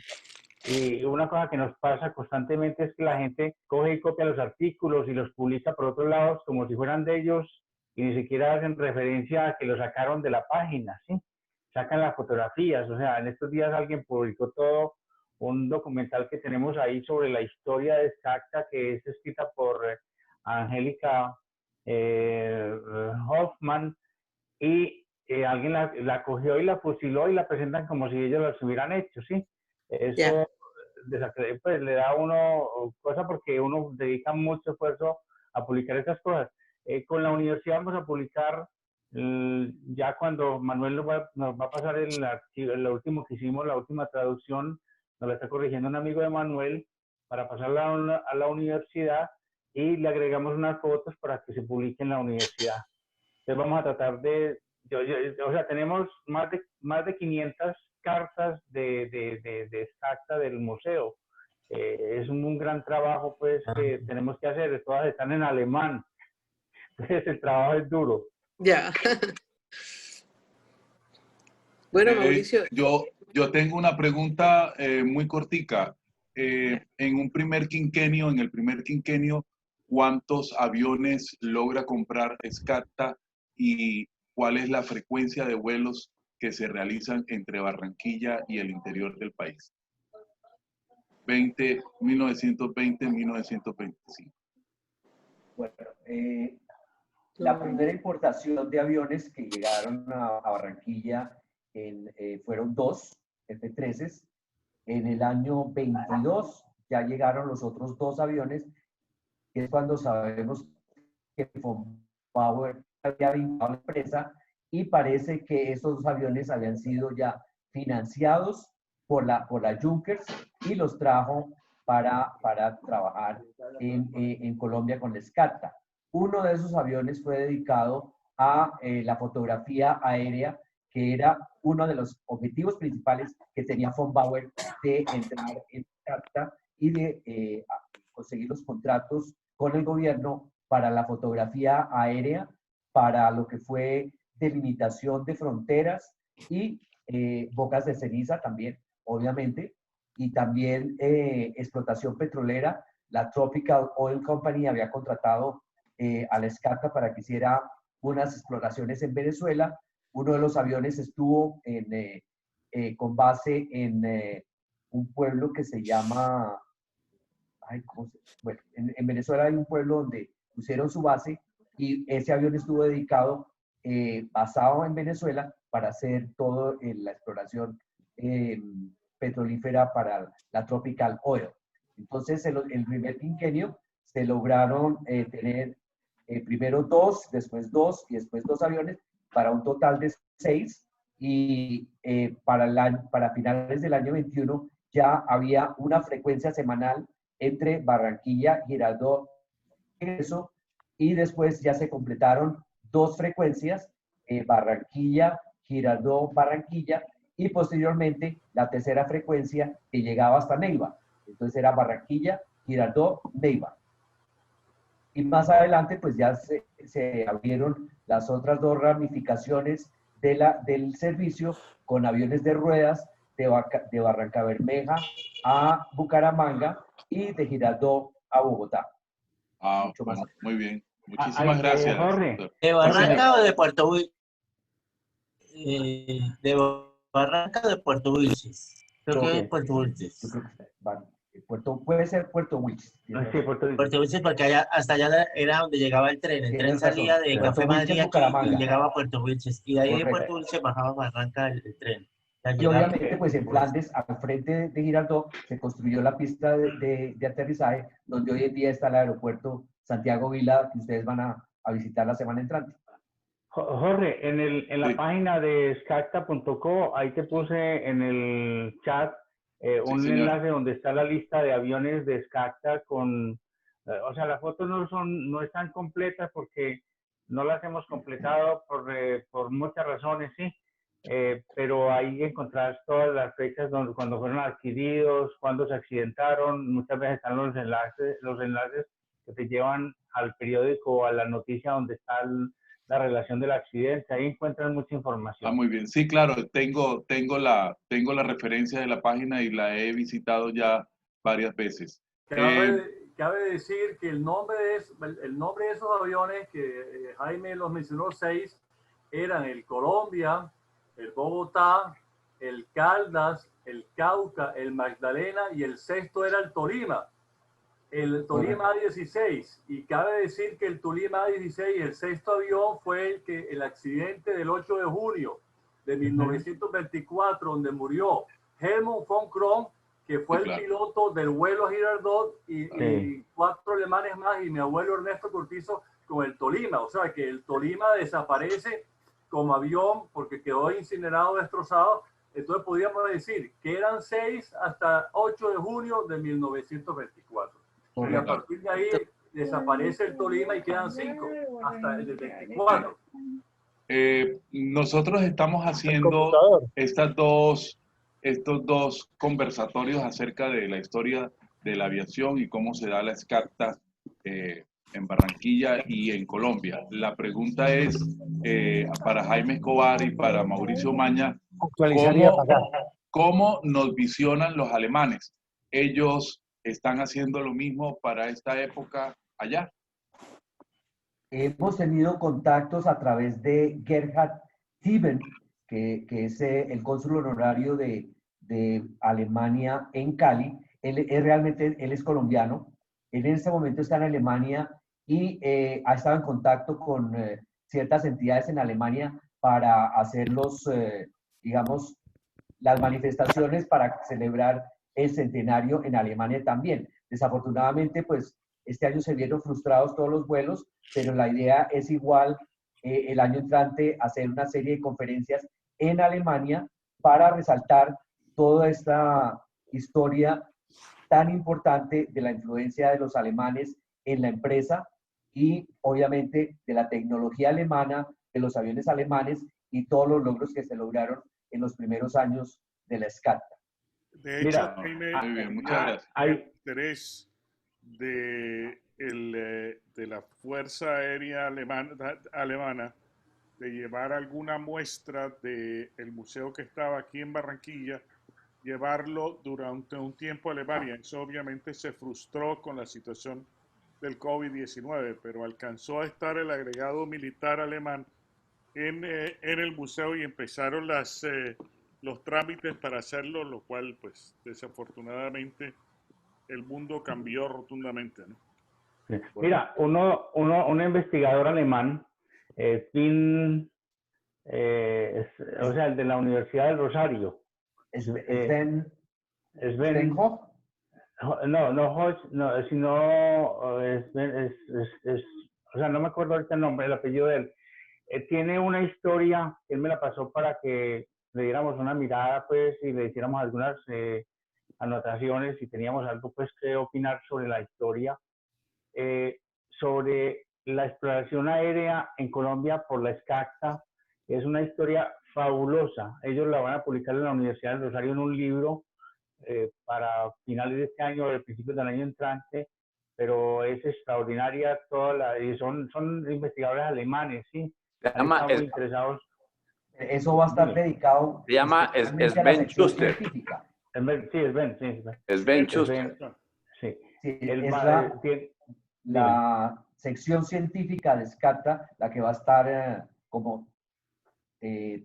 Y una cosa que nos pasa constantemente es que la gente coge y copia los artículos y los publica por otros lados como si fueran de ellos y ni siquiera hacen referencia a que lo sacaron de la página, ¿sí? Sacan las fotografías. O sea, en estos días alguien publicó todo un documental que tenemos ahí sobre la historia de Scacta, que es escrita por Angélica Hoffman, y alguien la cogió y la fusiló y la presentan como si ellos las hubieran hecho, ¿sí? Eso pues, le da a uno cosa porque uno dedica mucho esfuerzo a publicar estas cosas. Con la universidad vamos a publicar, ya cuando Manuel nos va a pasar el archivo, lo último que hicimos, la última traducción, nos la está corrigiendo un amigo de Manuel para pasarla a la universidad y le agregamos unas fotos para que se publique en la universidad. Entonces vamos a tratar de o sea, tenemos más de 500 cartas de SCACTA del museo. Es un gran trabajo, pues, que tenemos que hacer. Todas están en alemán. Entonces, el trabajo es duro. Ya. Bueno, Mauricio. Yo tengo una pregunta muy cortica. En el primer quinquenio, ¿cuántos aviones logra comprar SCACTA y cuál es la frecuencia de vuelos que se realizan entre Barranquilla y el interior del país? 1920-1925. Bueno, la primera importación de aviones que llegaron a Barranquilla fueron 2 F-13s. En el año 22 ya llegaron los otros 2 aviones, que es cuando sabemos que Von Bauer había vinculado a la empresa y parece que estos 2 aviones habían sido ya financiados por la Junkers y los trajo para trabajar en Colombia con la SCACTA. Uno de esos aviones fue dedicado a la fotografía aérea, que era uno de los objetivos principales que tenía Von Bauer de entrar en SCACTA y de conseguir los contratos con el gobierno para la fotografía aérea, para lo que fue delimitación de fronteras y bocas de ceniza también, obviamente, y también explotación petrolera. La Tropical Oil Company había contratado a la SCACTA para que hiciera unas exploraciones en Venezuela. Uno de los aviones estuvo con base en un pueblo que se llama, bueno, en Venezuela hay un pueblo donde pusieron su base y ese avión estuvo dedicado, basado en Venezuela, para hacer toda la exploración petrolífera para la Tropical Oil. Entonces, el primer quinquenio se lograron tener primero 2, después 2 y después 2 aviones, para un total de 6, y para finales del año 21 ya había una frecuencia semanal entre Barranquilla, Girardot, eso, y después ya se completaron 2 frecuencias, Barranquilla, Girardot, Barranquilla, y posteriormente la tercera frecuencia que llegaba hasta Neiva. Entonces era Barranquilla, Girardot, Neiva. Y más adelante, pues ya se abrieron las otras 2 ramificaciones del servicio con aviones de ruedas de Barrancabermeja a Bucaramanga y de Girardot a Bogotá. Mucho más. Muy bien. Muchísimas gracias. Jorge. ¿De Barranca o de Puerto Wilches? De Barranca o de Puerto Wilches. Creo que es Puerto Wilches. Puede ser Puerto Wilches. Sí, Puerto Wilches, porque hasta allá era donde llegaba el tren. El tren salía de Café Madrid y llegaba a Puerto Wilches. Y de ahí de Puerto Wilches bajaba a Barranca el tren. Y obviamente, pues en Flandes, al frente de Girardot, se construyó la pista de aterrizaje, donde hoy en día está el aeropuerto Santiago Vila, que ustedes van a visitar la semana entrante. Jorge, en la página de scacta.co, ahí te puse en el chat un enlace donde está la lista de aviones de SCACTA con, o sea, las fotos no están completas porque no las hemos completado por muchas razones, sí, pero ahí encontrás todas las fechas cuando fueron adquiridos, cuando se accidentaron. Muchas veces están los enlaces que te llevan al periódico o a la noticia donde está la relación del accidente. Ahí encuentran mucha información. Muy bien. Sí, claro, tengo la referencia de la página y la he visitado ya varias veces. Cabe decir que el nombre de esos aviones, que Jaime los mencionó, 6, eran el Colombia, el Bogotá, el Caldas, el Cauca, el Magdalena, y el 6º era el Tolima. El Tolima A-16, y cabe decir que el Tolima A-16, el 6º avión, fue el accidente del 8 de junio de 1924, donde murió Helmut von Kron, que fue el piloto del vuelo a Girardot, y 4 alemanes más, y mi abuelo Ernesto Cortizo con el Tolima. O sea que el Tolima desaparece como avión porque quedó incinerado, destrozado. Entonces podríamos decir que eran 6 hasta 8 de junio de 1924. Y a partir de ahí desaparece el Tolima y quedan 5 hasta el 24. Nosotros estamos haciendo estos dos conversatorios acerca de la historia de la aviación y cómo se da la SCACTA en Barranquilla y en Colombia. La pregunta es para Jaime Escobar y para Mauricio Maña, ¿cómo nos visionan los alemanes? ¿Ellos están haciendo lo mismo para esta época allá? Hemos tenido contactos a través de Gerhard Thieben, que es el cónsul honorario de Alemania en Cali. Él es colombiano. Él en este momento está en Alemania y ha estado en contacto con ciertas entidades en Alemania para hacer digamos, las manifestaciones para celebrar el centenario en Alemania también. Desafortunadamente, pues, este año se vieron frustrados todos los vuelos, pero la idea es igual el año entrante hacer una serie de conferencias en Alemania para resaltar toda esta historia tan importante de la influencia de los alemanes en la empresa y obviamente de la tecnología alemana, de los aviones alemanes y todos los logros que se lograron en los primeros años de la SCACTA. De hecho, Jaime, muchas gracias. Hay interés de la Fuerza Aérea Alemana de llevar alguna muestra del museo que estaba aquí en Barranquilla, llevarlo durante un tiempo a Alemania. Eso obviamente se frustró con la situación del COVID-19, pero alcanzó a estar el agregado militar alemán en el museo y empezaron los trámites para hacerlo, lo cual, pues, desafortunadamente, el mundo cambió rotundamente, ¿no? Sí. Mira, un investigador alemán, el de la Universidad del Rosario. Sven Hoch. No me acuerdo ahorita el nombre, el apellido de él. Tiene una historia, él me la pasó para que le diéramos una mirada, pues, y le hiciéramos algunas anotaciones y teníamos algo, pues, que opinar sobre la historia, sobre la exploración aérea en Colombia por la SCACTA. Es una historia fabulosa. Ellos la van a publicar en la Universidad del Rosario en un libro para finales de este año o principios del año entrante, pero es extraordinaria y son investigadores alemanes, ¿sí? Están muy interesados. Eso va a estar dedicado. Se llama Sven Schuster. Sí, Sven Schuster. Sí. Es la sección científica de SCACTA la que va a estar como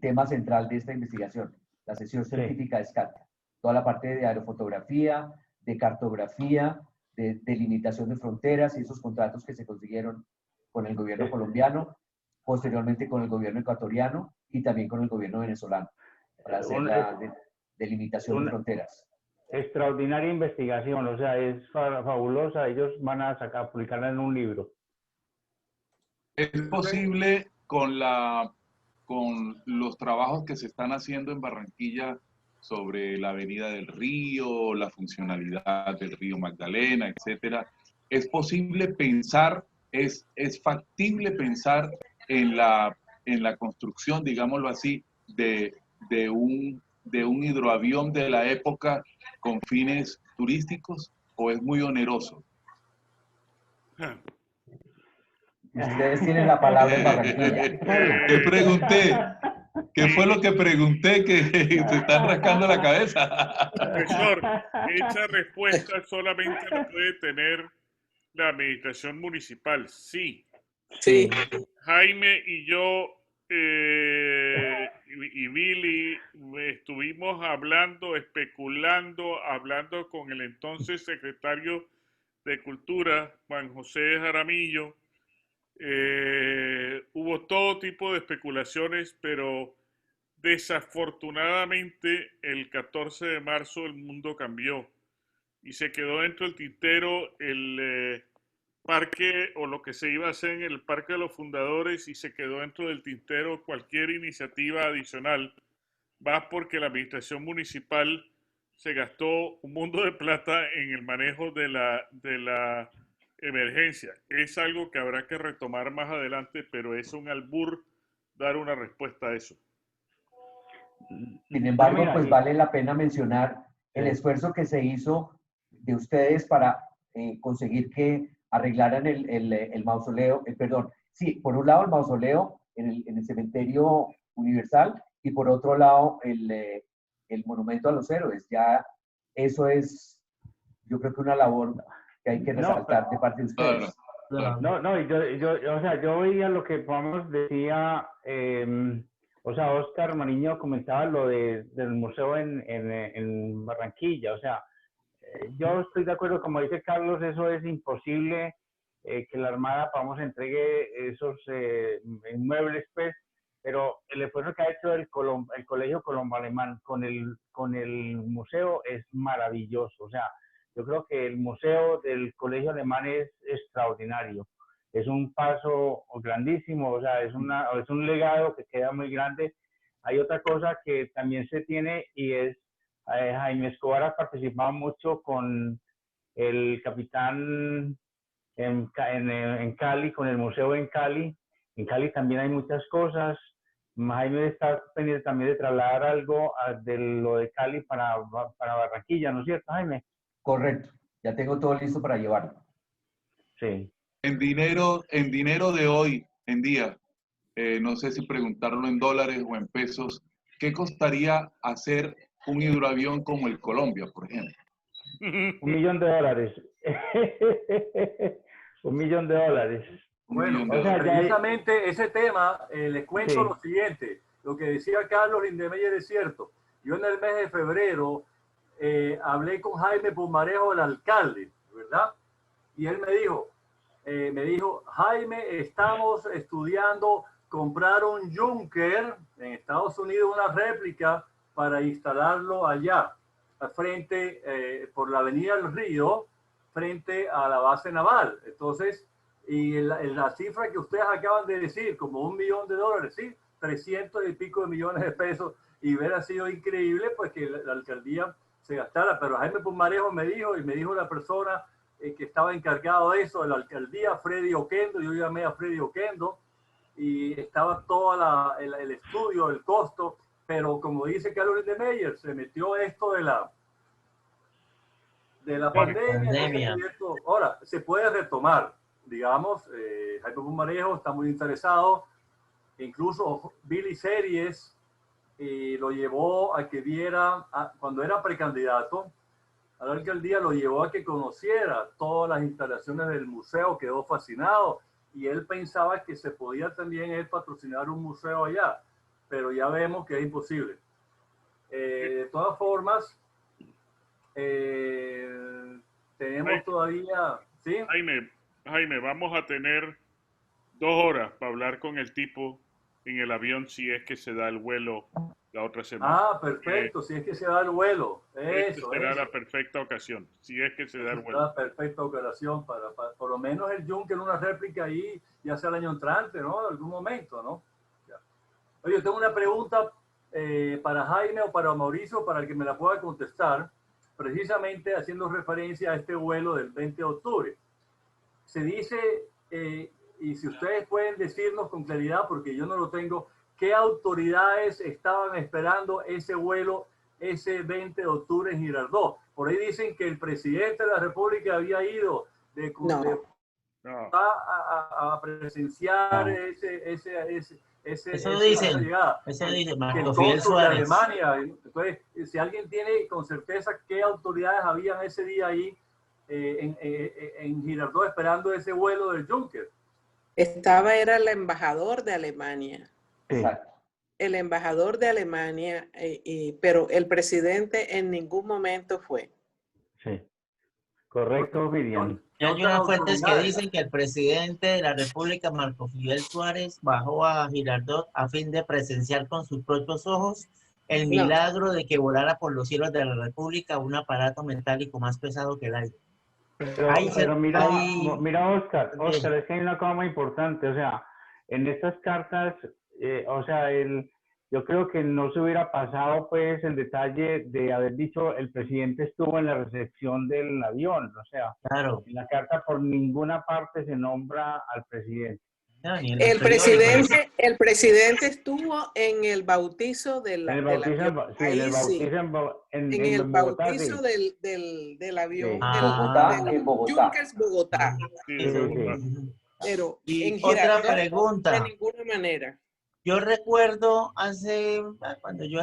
tema central de esta investigación, la sección científica de SCACTA. Toda la parte de aerofotografía, de cartografía, de delimitación de fronteras y esos contratos que se consiguieron con el gobierno colombiano, posteriormente con el gobierno ecuatoriano y también con el gobierno venezolano, para hacer la delimitación de fronteras. Extraordinaria investigación, o sea, es fabulosa. Ellos van a publicarla en un libro. ¿Es posible con los trabajos que se están haciendo en Barranquilla sobre la Avenida del Río, la funcionalidad del río Magdalena, etcétera? ¿Es posible pensar, es factible pensar en la construcción, digámoslo así, de un hidroavión de la época con fines turísticos, o es muy oneroso? Ustedes tienen la palabra en Barranquilla. ¿Qué pregunté? ¿Qué fue lo que pregunté que se están rascando la cabeza? Profesor, esa respuesta solamente la puede tener la administración municipal. Sí. Sí. Jaime y yo y Billy estuvimos hablando, especulando, hablando con el entonces secretario de Cultura, Juan José Jaramillo. Hubo todo tipo de especulaciones, pero desafortunadamente el 14 de marzo el mundo cambió y se quedó dentro del tintero el parque o lo que se iba a hacer en el Parque de los Fundadores, y se quedó dentro del tintero cualquier iniciativa adicional. Va porque la administración municipal se gastó un mundo de plata en el manejo de la emergencia. Es algo que habrá que retomar más adelante, pero es un albur dar una respuesta a eso. Sin embargo, mira, pues vale la pena mencionar el Sí. esfuerzo que se hizo de ustedes para conseguir que arreglaran el mausoleo, perdón, sí, por un lado el mausoleo en el cementerio universal y por otro lado el monumento a los héroes. Ya eso es, yo creo que una labor que hay que No, resaltar de parte de ustedes. No, o sea, yo veía lo que Pamos decía, o sea, Oscar Mariño comentaba lo del museo en Barranquilla, o sea, yo estoy de acuerdo, como dice Carlos, eso es imposible que la Armada, Pamos, entregue esos inmuebles, pues, pero el esfuerzo que ha hecho el Colegio Colombo Alemán con el museo es maravilloso, o sea, yo creo que el museo del Colegio Alemán es extraordinario. Es un paso grandísimo, o sea, es un legado que queda muy grande. Hay otra cosa que también se tiene y es, Jaime Escobar ha participado mucho con el capitán en Cali, con el museo en Cali. En Cali también hay muchas cosas. Jaime está pendiente también de trasladar algo de lo de Cali para Barranquilla, ¿no es cierto, Jaime? Correcto, ya tengo todo listo para llevarlo. Sí. En dinero de hoy en día, no sé si preguntarlo en dólares o en pesos, ¿qué costaría hacer un hidroavión como el Colombia, por ejemplo? $1 millón. $1 millón. Bueno, o sea, precisamente ese tema, les cuento Sí. lo siguiente. Lo que decía Carlos Lindemeyer es cierto. Yo en el mes de febrero hablé con Jaime Pumarejo, el alcalde, ¿verdad? Y él me dijo, Jaime, estamos estudiando comprar un Junker en Estados Unidos, una réplica para instalarlo allá, al frente, por la avenida del Río, frente a la base naval. Entonces, y la cifra que ustedes acaban de decir, como $1 millón, ¿sí? 300 y pico de millones de pesos, y hubiera sido increíble pues que la alcaldía se gastara, pero Jaime Pumarejo me dijo la persona que estaba encargado de eso, de la alcaldía, Freddy Oquendo. Yo llamé a Freddy Oquendo y estaba todo el estudio, el costo, pero como dice Carlos Lindemeyer, se metió esto de la pandemia. Ahora, se puede retomar, digamos, Jaime Pumarejo está muy interesado, incluso Billy Series lo llevó a que viera, cuando era precandidato a la alcaldía, lo llevó a que conociera todas las instalaciones del museo, quedó fascinado y él pensaba que se podía también él patrocinar un museo allá, pero ya vemos que es imposible. De todas formas, tenemos todavía, ¿sí? Jaime, vamos a tener 2 horas para hablar con el tipo en el avión si es que se da el vuelo la otra semana. Perfecto, si es que se da el vuelo. Eso será la perfecta ocasión, si es que se da el vuelo. La perfecta ocasión para por lo menos el Junker, una réplica ahí, ya sea el año entrante, ¿no? En algún momento, ¿no? Ya. Oye, tengo una pregunta para Jaime o para Mauricio, para el que me la pueda contestar, precisamente haciendo referencia a este vuelo del 20 de octubre. Se dice, y si ustedes pueden decirnos con claridad, porque yo no lo tengo, ¿qué autoridades estaban esperando ese vuelo ese 20 de octubre en Girardot? Por ahí dicen que el presidente de la República había ido a presenciar Eso dicen, llegada. eso dice Que Marco el Fidel cónsul de Suárez. Alemania. Entonces, si alguien tiene con certeza qué autoridades habían ese día ahí en Girardot esperando ese vuelo del Junker. Era el embajador de Alemania. Exacto. El embajador de Alemania, pero el presidente en ningún momento fue. Sí. Correcto, Miriam. Hay unas fuentes que dicen que el presidente de la República, Marco Fidel Suárez, bajó a Girardot a fin de presenciar con sus propios ojos el milagro de que volara por los cielos de la República un aparato metálico más pesado que el aire. Pero mira, Oscar, es que hay una cosa muy importante, o sea, en estas cartas, o sea, yo creo que no se hubiera pasado pues el detalle de haber dicho el presidente estuvo en la recepción del avión, o sea, claro. En la carta por ninguna parte se nombra al presidente. No, ni en El los periódicos. presidente estuvo en el bautizo del, En el del bautizo, avión. sí, en Ahí el sí. bautizo En en el Bogotá, bautizo sí. del avión, Sí. Bogotá, del en Bogotá. Junkers Bogotá. Sí, Sí, en sí, Bogotá. sí. Pero Y en otra Girardot, de pregunta. ninguna manera. Yo recuerdo cuando yo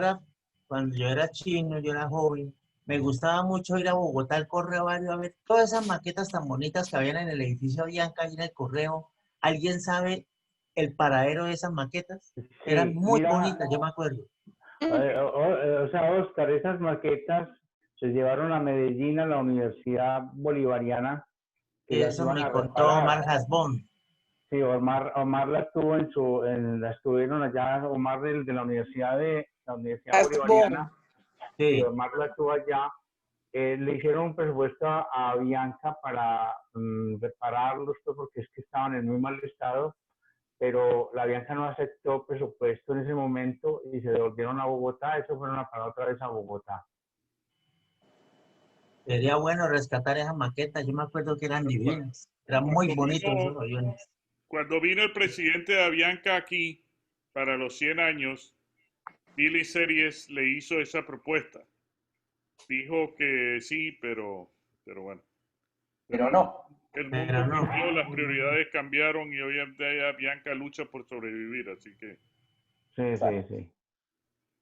era chino, yo era joven, me gustaba mucho ir a Bogotá al Correo Barrio a ver todas esas maquetas tan bonitas que habían en el edificio Avianca y en el Correo. ¿Alguien sabe el paradero de esas maquetas? Eran Sí, muy mira, bonitas, yo me acuerdo. o sea, Oscar, esas maquetas se llevaron a Medellín, a la Universidad Bolivariana, que las Eso iban me a contó reparar. Omar Hasbón. Sí, Omar la tuvo la estuvieron allá, Omar de la Universidad Bolivariana, Sí. y Omar la tuvo allá. Le hicieron un presupuesto a Bianca para repararlos, pues, porque es que estaban en muy mal estado, pero la Bianca no aceptó presupuesto en ese momento y se devolvieron a Bogotá. Eso fueron a parar otra vez a Bogotá. Sería bueno rescatar esas maquetas. Yo me acuerdo que eran divinas. Eran muy bonitos esos aviones. Cuando vino el presidente de Avianca aquí para los 100 años, Billy Series le hizo esa propuesta. Dijo que sí, pero bueno. Pero no. El mundo cambió, las prioridades cambiaron y hoy en día Avianca lucha por sobrevivir, así que... Sí.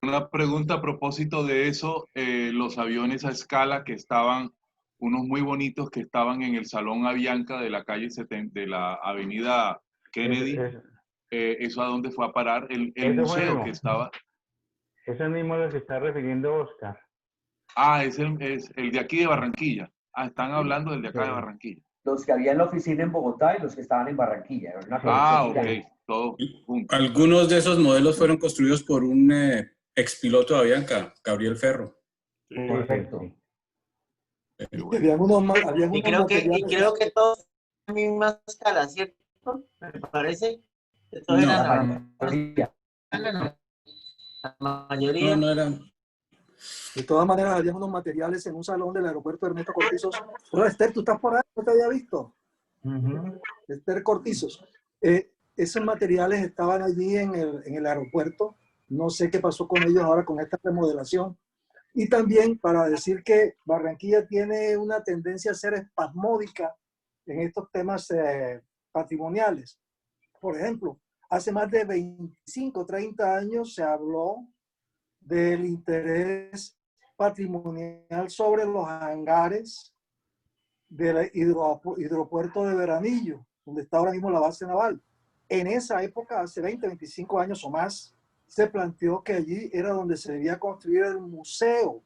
Una pregunta a propósito de eso, los aviones a escala que estaban, unos muy bonitos que estaban en el Salón Avianca de la calle 70, de la avenida Kennedy, ¿eso a dónde fue a parar? El museo que estaba... Eso mismo lo que está refiriendo Oscar. Ah, es el de aquí de Barranquilla. Ah, están hablando del de acá de Barranquilla. Los que había en la oficina en Bogotá y los que estaban en Barranquilla. Ok, todo junto. Algunos de esos modelos fueron construidos por un expiloto de Avianca, Gabriel Ferro. Correcto. Habían unos Y creo que todos en la misma escala, ¿cierto? Me parece que todos No. eran la mayoría. No eran. De todas maneras, habían unos materiales en un salón del aeropuerto Ernesto Cortizos. Hola, Esther, ¿tú estás por ahí? No te había visto. Esther Cortizos. Esos materiales estaban allí en el aeropuerto. No sé qué pasó con ellos ahora con esta remodelación. Y también para decir que Barranquilla tiene una tendencia a ser espasmódica en estos temas patrimoniales. Por ejemplo, hace más de 25, 30 años se habló del interés patrimonial sobre los hangares del hidropuerto de Veranillo, donde está ahora mismo la base naval. En esa época, hace 20, 25 años o más, se planteó que allí era donde se debía construir el museo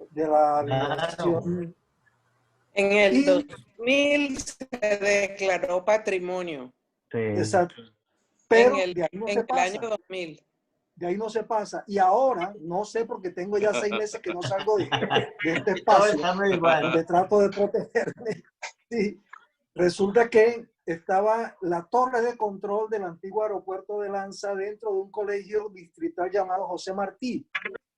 de la aviación. En el 2000 se declaró patrimonio. Exacto. Pero en el, de ahí no en se el pasa. año 2000. De ahí no se pasa. Y ahora, no sé, porque tengo ya 6 meses que no salgo de este espacio, donde trato de protegerme. Sí. Resulta que estaba la torre de control del antiguo aeropuerto de Lanza dentro de un colegio distrital llamado José Martí.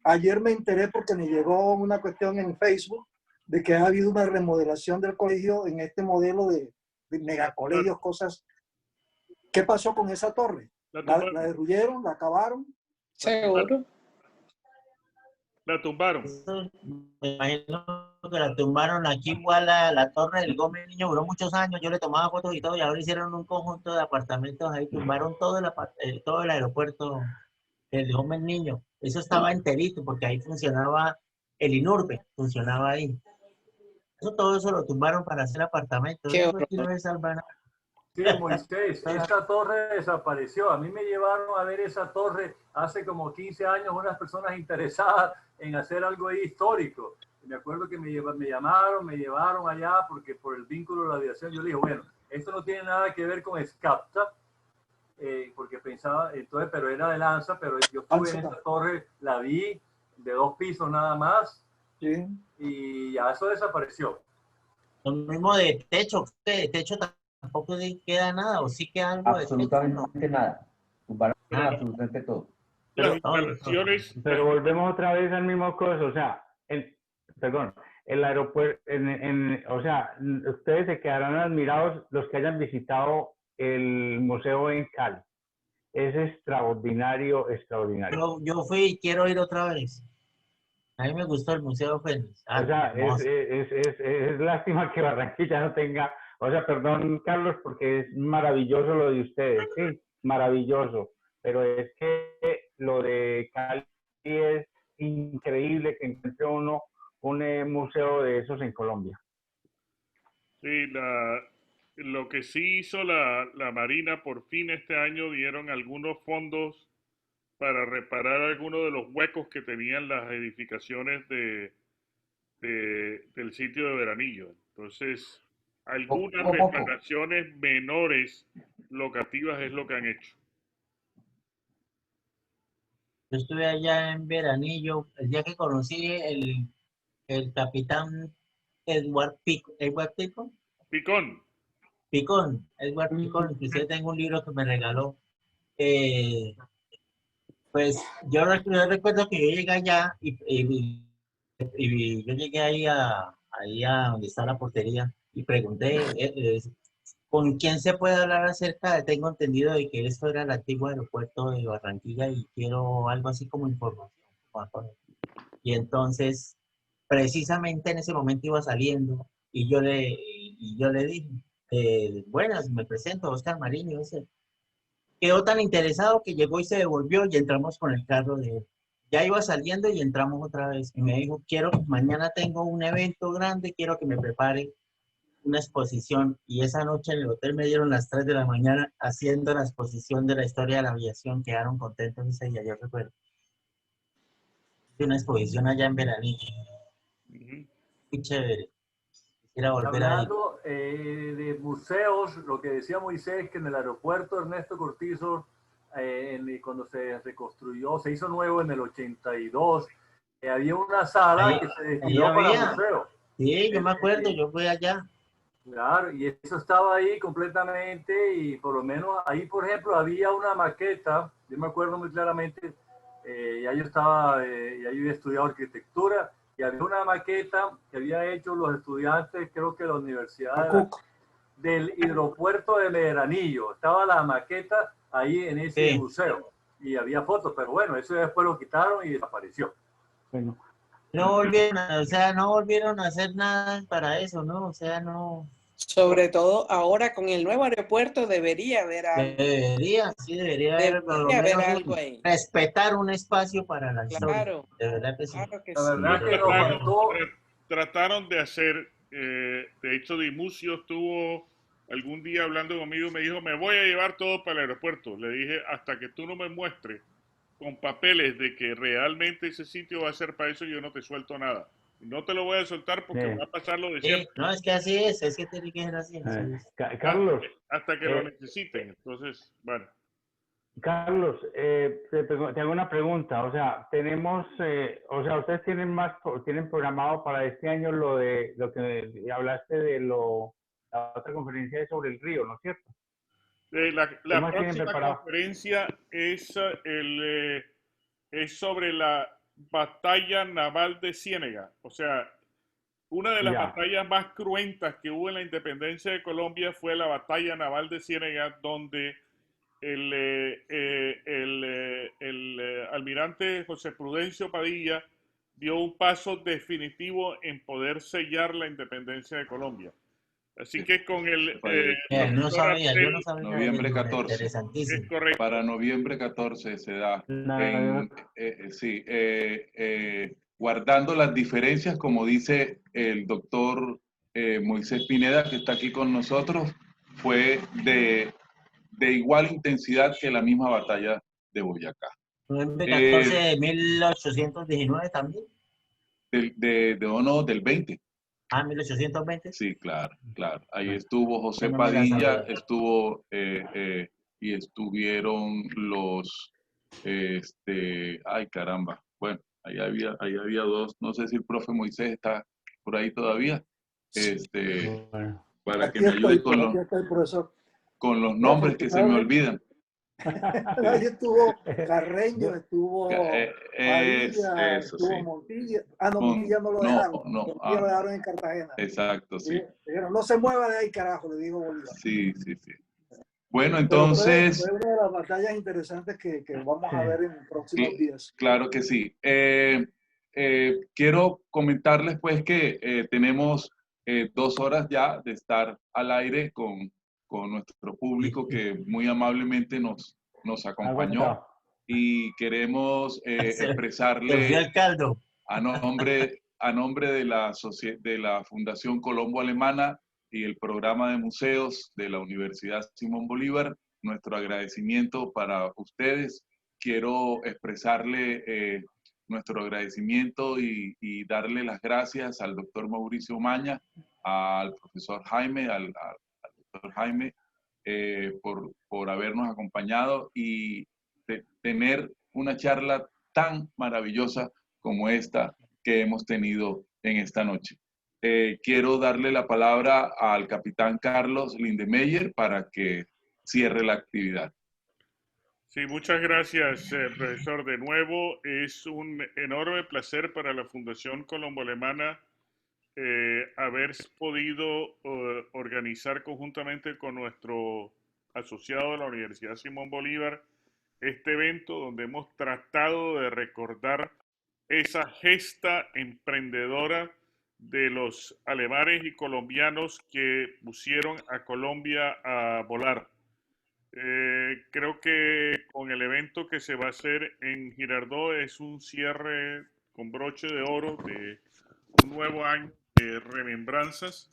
Ayer me enteré porque me llegó una cuestión en Facebook de que ha habido una remodelación del colegio en este modelo de megacolegios, cosas. ¿Qué pasó con esa torre? ¿La derruyeron? ¿La acabaron? Seguro. La tumbaron. Me imagino que la tumbaron aquí igual a la torre del Gómez Niño, duró muchos años, yo le tomaba fotos y todo, y ahora hicieron un conjunto de apartamentos ahí, tumbaron todo el aeropuerto del Gómez Niño. Eso estaba enterito, porque ahí funcionaba el INURBE, funcionaba ahí. Todo eso lo tumbaron para hacer apartamentos. Qué Eso aquí no es Albana. Sí, Moisés, esa torre desapareció. A mí me llevaron a ver esa torre hace como 15 años unas personas interesadas en hacer algo ahí histórico. Me acuerdo que me llevaron allá porque por el vínculo de la aviación. Yo le dije, bueno, esto no tiene nada que ver con SCAPTA, porque pensaba, entonces, pero era de Lanza, pero yo estuve en esa torre, la vi de 2 pisos nada más, y ya eso desapareció. Lo mismo de techo tampoco queda nada, o sí queda algo absolutamente nada. Absolutamente todo. Pero volvemos otra vez al mismo cosa, o sea, el aeropuerto, o sea, ustedes se quedarán admirados los que hayan visitado el museo en Cali. Es extraordinario, extraordinario. Yo fui y quiero ir otra vez. A mí me gustó el Museo Fénix. O sea, es lástima que Barranquilla no tenga, o sea, perdón, Carlos, porque es maravilloso lo de ustedes, sí, maravilloso, pero es que lo de Cali es increíble que encuentre uno un museo de esos en Colombia. Sí, lo que sí hizo la Marina, por fin este año dieron algunos fondos para reparar algunos de los huecos que tenían las edificaciones del sitio de Veranillo. Entonces, algunas reparaciones menores locativas es lo que han hecho. Yo estuve allá en Veranillo, el día que conocí el capitán Edward Picón. Edward Picón, inclusive tengo un libro que me regaló. Pues yo recuerdo que yo llegué allá y yo llegué ahí a donde está la portería y pregunté con quién se puede hablar acerca de, tengo entendido de que esto era el antiguo aeropuerto de Barranquilla y quiero algo así como información. Y entonces, precisamente en ese momento iba saliendo y yo le dije, buenas, me presento, Oscar Mariño. Quedó tan interesado que llegó y se devolvió y entramos con el carro de él. Ya iba saliendo y entramos otra vez. Y me dijo, mañana tengo un evento grande, quiero que me prepare una exposición. Y esa noche en el hotel me dieron las 3 de la mañana haciendo la exposición de la historia de la aviación. Quedaron contentos ese día, yo recuerdo. Una exposición allá en Veranillo. Muy chévere. Quisiera volver a ir. Hablando de museos, lo que decía Moisés, que en el aeropuerto Ernesto Cortizo, cuando se reconstruyó, se hizo nuevo en el 82, había una sala que se destinó para museo. Sí, yo me acuerdo, yo fui allá. Claro, y eso estaba ahí completamente, y por lo menos ahí, por ejemplo, había una maqueta, yo me acuerdo muy claramente, ya yo había estudiado arquitectura, y había una maqueta que había hecho los estudiantes, creo que de la Universidad del Hidropuerto de Veranillo. Estaba la maqueta ahí en ese museo, y había fotos, pero bueno, eso después lo quitaron y desapareció. Bueno. No volvieron a hacer nada para eso, ¿no? O sea, no. Sobre todo ahora con el nuevo aeropuerto debería haber algo. Debería haber por lo menos algo ahí. Respetar un espacio para la historia. Claro. De verdad que sí. Claro que la verdad que nos faltó. Trataron de hacer, de hecho Dimucio estuvo algún día hablando conmigo, me dijo, me voy a llevar todo para el aeropuerto. Le dije, hasta que tú no me muestres con papeles de que realmente ese sitio va a ser para eso, yo no te suelto nada. No te lo voy a soltar porque va a pasar lo de siempre. No, es que así es que tiene que ser así. Carlos. Hasta que lo necesiten. Entonces, bueno. Carlos, te hago una pregunta. O sea, ustedes tienen programado para este año lo que hablaste de la otra conferencia sobre el río, ¿no es cierto? La próxima conferencia es sobre la batalla naval de Ciénega. O sea, una de las batallas más cruentas que hubo en la independencia de Colombia fue la batalla naval de Ciénega, donde el almirante José Prudencio Padilla dio un paso definitivo en poder sellar la independencia de Colombia. Así que con el... yo no sabía. Noviembre 14. Es correcto. Para noviembre 14 se da. Guardando las diferencias, como dice el doctor Moisés Pineda, que está aquí con nosotros, fue de igual intensidad que la misma batalla de Boyacá. ¿Noviembre 14 de 1819 también? Del 20. Ah, 1820. Sí, claro. Ahí estuvo José Padilla, estuvo y estuvieron los, ay caramba, bueno, ahí había dos, no sé si el profe Moisés está por ahí todavía, para que me ayude con los nombres que se me olvidan. Ahí estuvo Carreño, estuvo Padilla, estuvo Montilla. Montilla no lo dejaron. Montilla lo dejaron en Cartagena. Exacto, sí. Dijeron, no se mueva de ahí, carajo, le dijo Bolívar. Sí. Bueno, Pero entonces, fue una de las batallas interesantes que vamos a ver en próximos días. claro que sí. Quiero comentarles pues que tenemos 2 horas ya de estar al aire con nuestro público que muy amablemente nos acompañó y queremos expresarle a nombre de de la Fundación Colombo Alemana y el programa de museos de la Universidad Simón Bolívar, nuestro agradecimiento para ustedes. Quiero expresarle nuestro agradecimiento y darle las gracias al doctor Mauricio Omaña, al profesor Jaime, al doctor Jaime, por habernos acompañado y tener una charla tan maravillosa como esta que hemos tenido en esta noche. Quiero darle la palabra al capitán Carlos Lindemeyer para que cierre la actividad. Sí, muchas gracias, profesor. De nuevo, es un enorme placer para la Fundación Colombo Alemana haber podido organizar conjuntamente con nuestro asociado de la Universidad Simón Bolívar este evento donde hemos tratado de recordar esa gesta emprendedora de los alemanes y colombianos que pusieron a Colombia a volar. Creo que con el evento que se va a hacer en Girardot es un cierre con broche de oro de un nuevo año de remembranzas.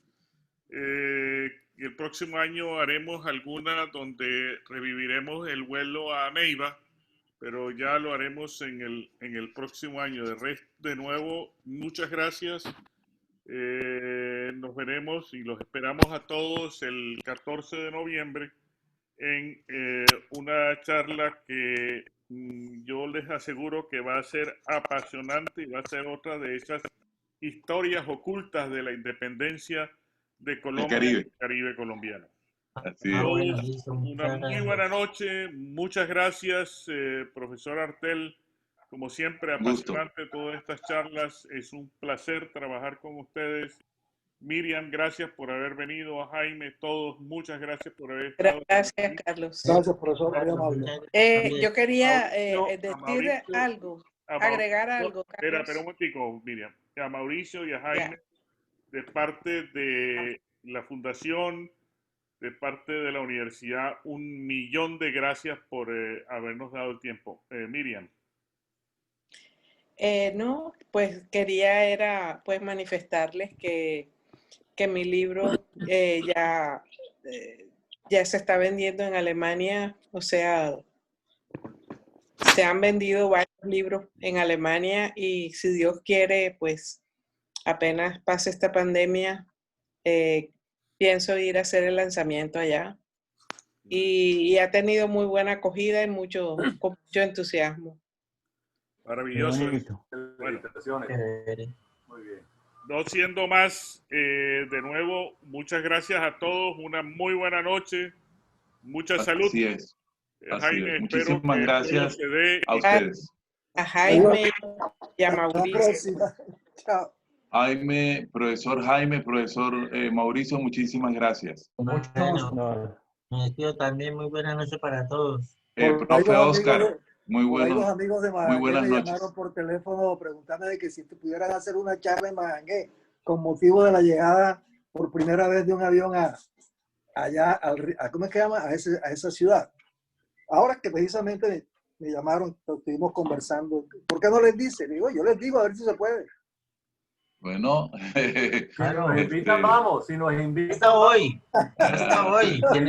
Y el próximo año haremos alguna donde reviviremos el vuelo a Neiva, pero ya lo haremos en el próximo año. De nuevo, muchas gracias. Nos veremos y los esperamos a todos el 14 de noviembre en una charla que yo les aseguro que va a ser apasionante y va a ser otra de esas historias ocultas de la independencia de Colombia y el Caribe colombiano. Así es. Una muy buena noche, muchas gracias, profesor Artel. Como siempre, apasionante todas estas charlas. Es un placer trabajar con ustedes. Miriam, gracias por haber venido. A Jaime, todos, muchas gracias por haber estado. Gracias, Carlos. Gracias, profesor. Muy amable. Yo quería decir algo, agregar algo, Carlos. Espera un momentico, Miriam. A Mauricio y a Jaime, de parte de la Fundación, de parte de la universidad, 1.000.000 de gracias por habernos dado el tiempo. Miriam. No, pues quería pues manifestarles que mi libro ya se está vendiendo en Alemania, o sea, se han vendido varios libros en Alemania y si Dios quiere, pues apenas pase esta pandemia, pienso ir a hacer el lanzamiento allá. Y ha tenido muy buena acogida y con mucho entusiasmo. Maravilloso. Bueno, muy bien. No siendo más, de nuevo, muchas gracias a todos. Una muy buena noche. Mucha salud. Así es. Jaime, muchísimas gracias a ustedes. A Jaime y a Mauricio. Chao. Jaime, profesor Mauricio, muchísimas gracias. Me despido también. Muy buena noche para todos. Profe Oscar, muy Los amigos de Magangué buenas me noches. llamaron por teléfono preguntarme de que si pudieran hacer una charla en Magangué con motivo de la llegada por primera vez de un avión allá, ¿cómo es que llama? A esa ciudad. Ahora que precisamente me llamaron, estuvimos conversando. ¿Por qué no les dice? Digo, yo les digo a ver si se puede. Bueno, si nos invitan, vamos. Si nos invitan, hasta hoy. Hasta hoy. Si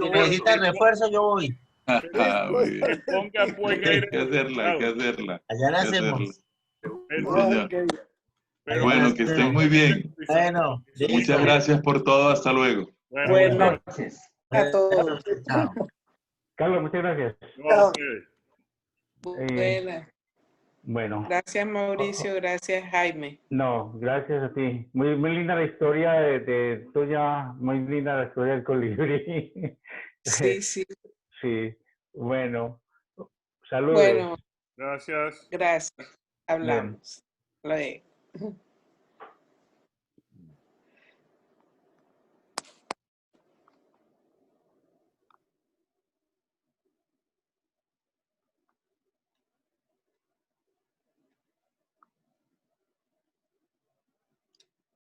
necesita refuerzo, yo voy. Muy bien. Hay que hacerla. Allá la hacemos. Bueno, que estén muy bien. Bueno, muchas gracias por todo. Hasta luego. Buenas noches a todos. Carlos, muchas gracias. Buenas. Bueno. Gracias, Mauricio. Gracias, Jaime. No, gracias a ti. Muy linda la historia de tuya. Muy linda la historia del colibrí. Sí, sí. Sí. Bueno. Saludos. Bueno. Gracias. Gracias. Hablamos. Luego.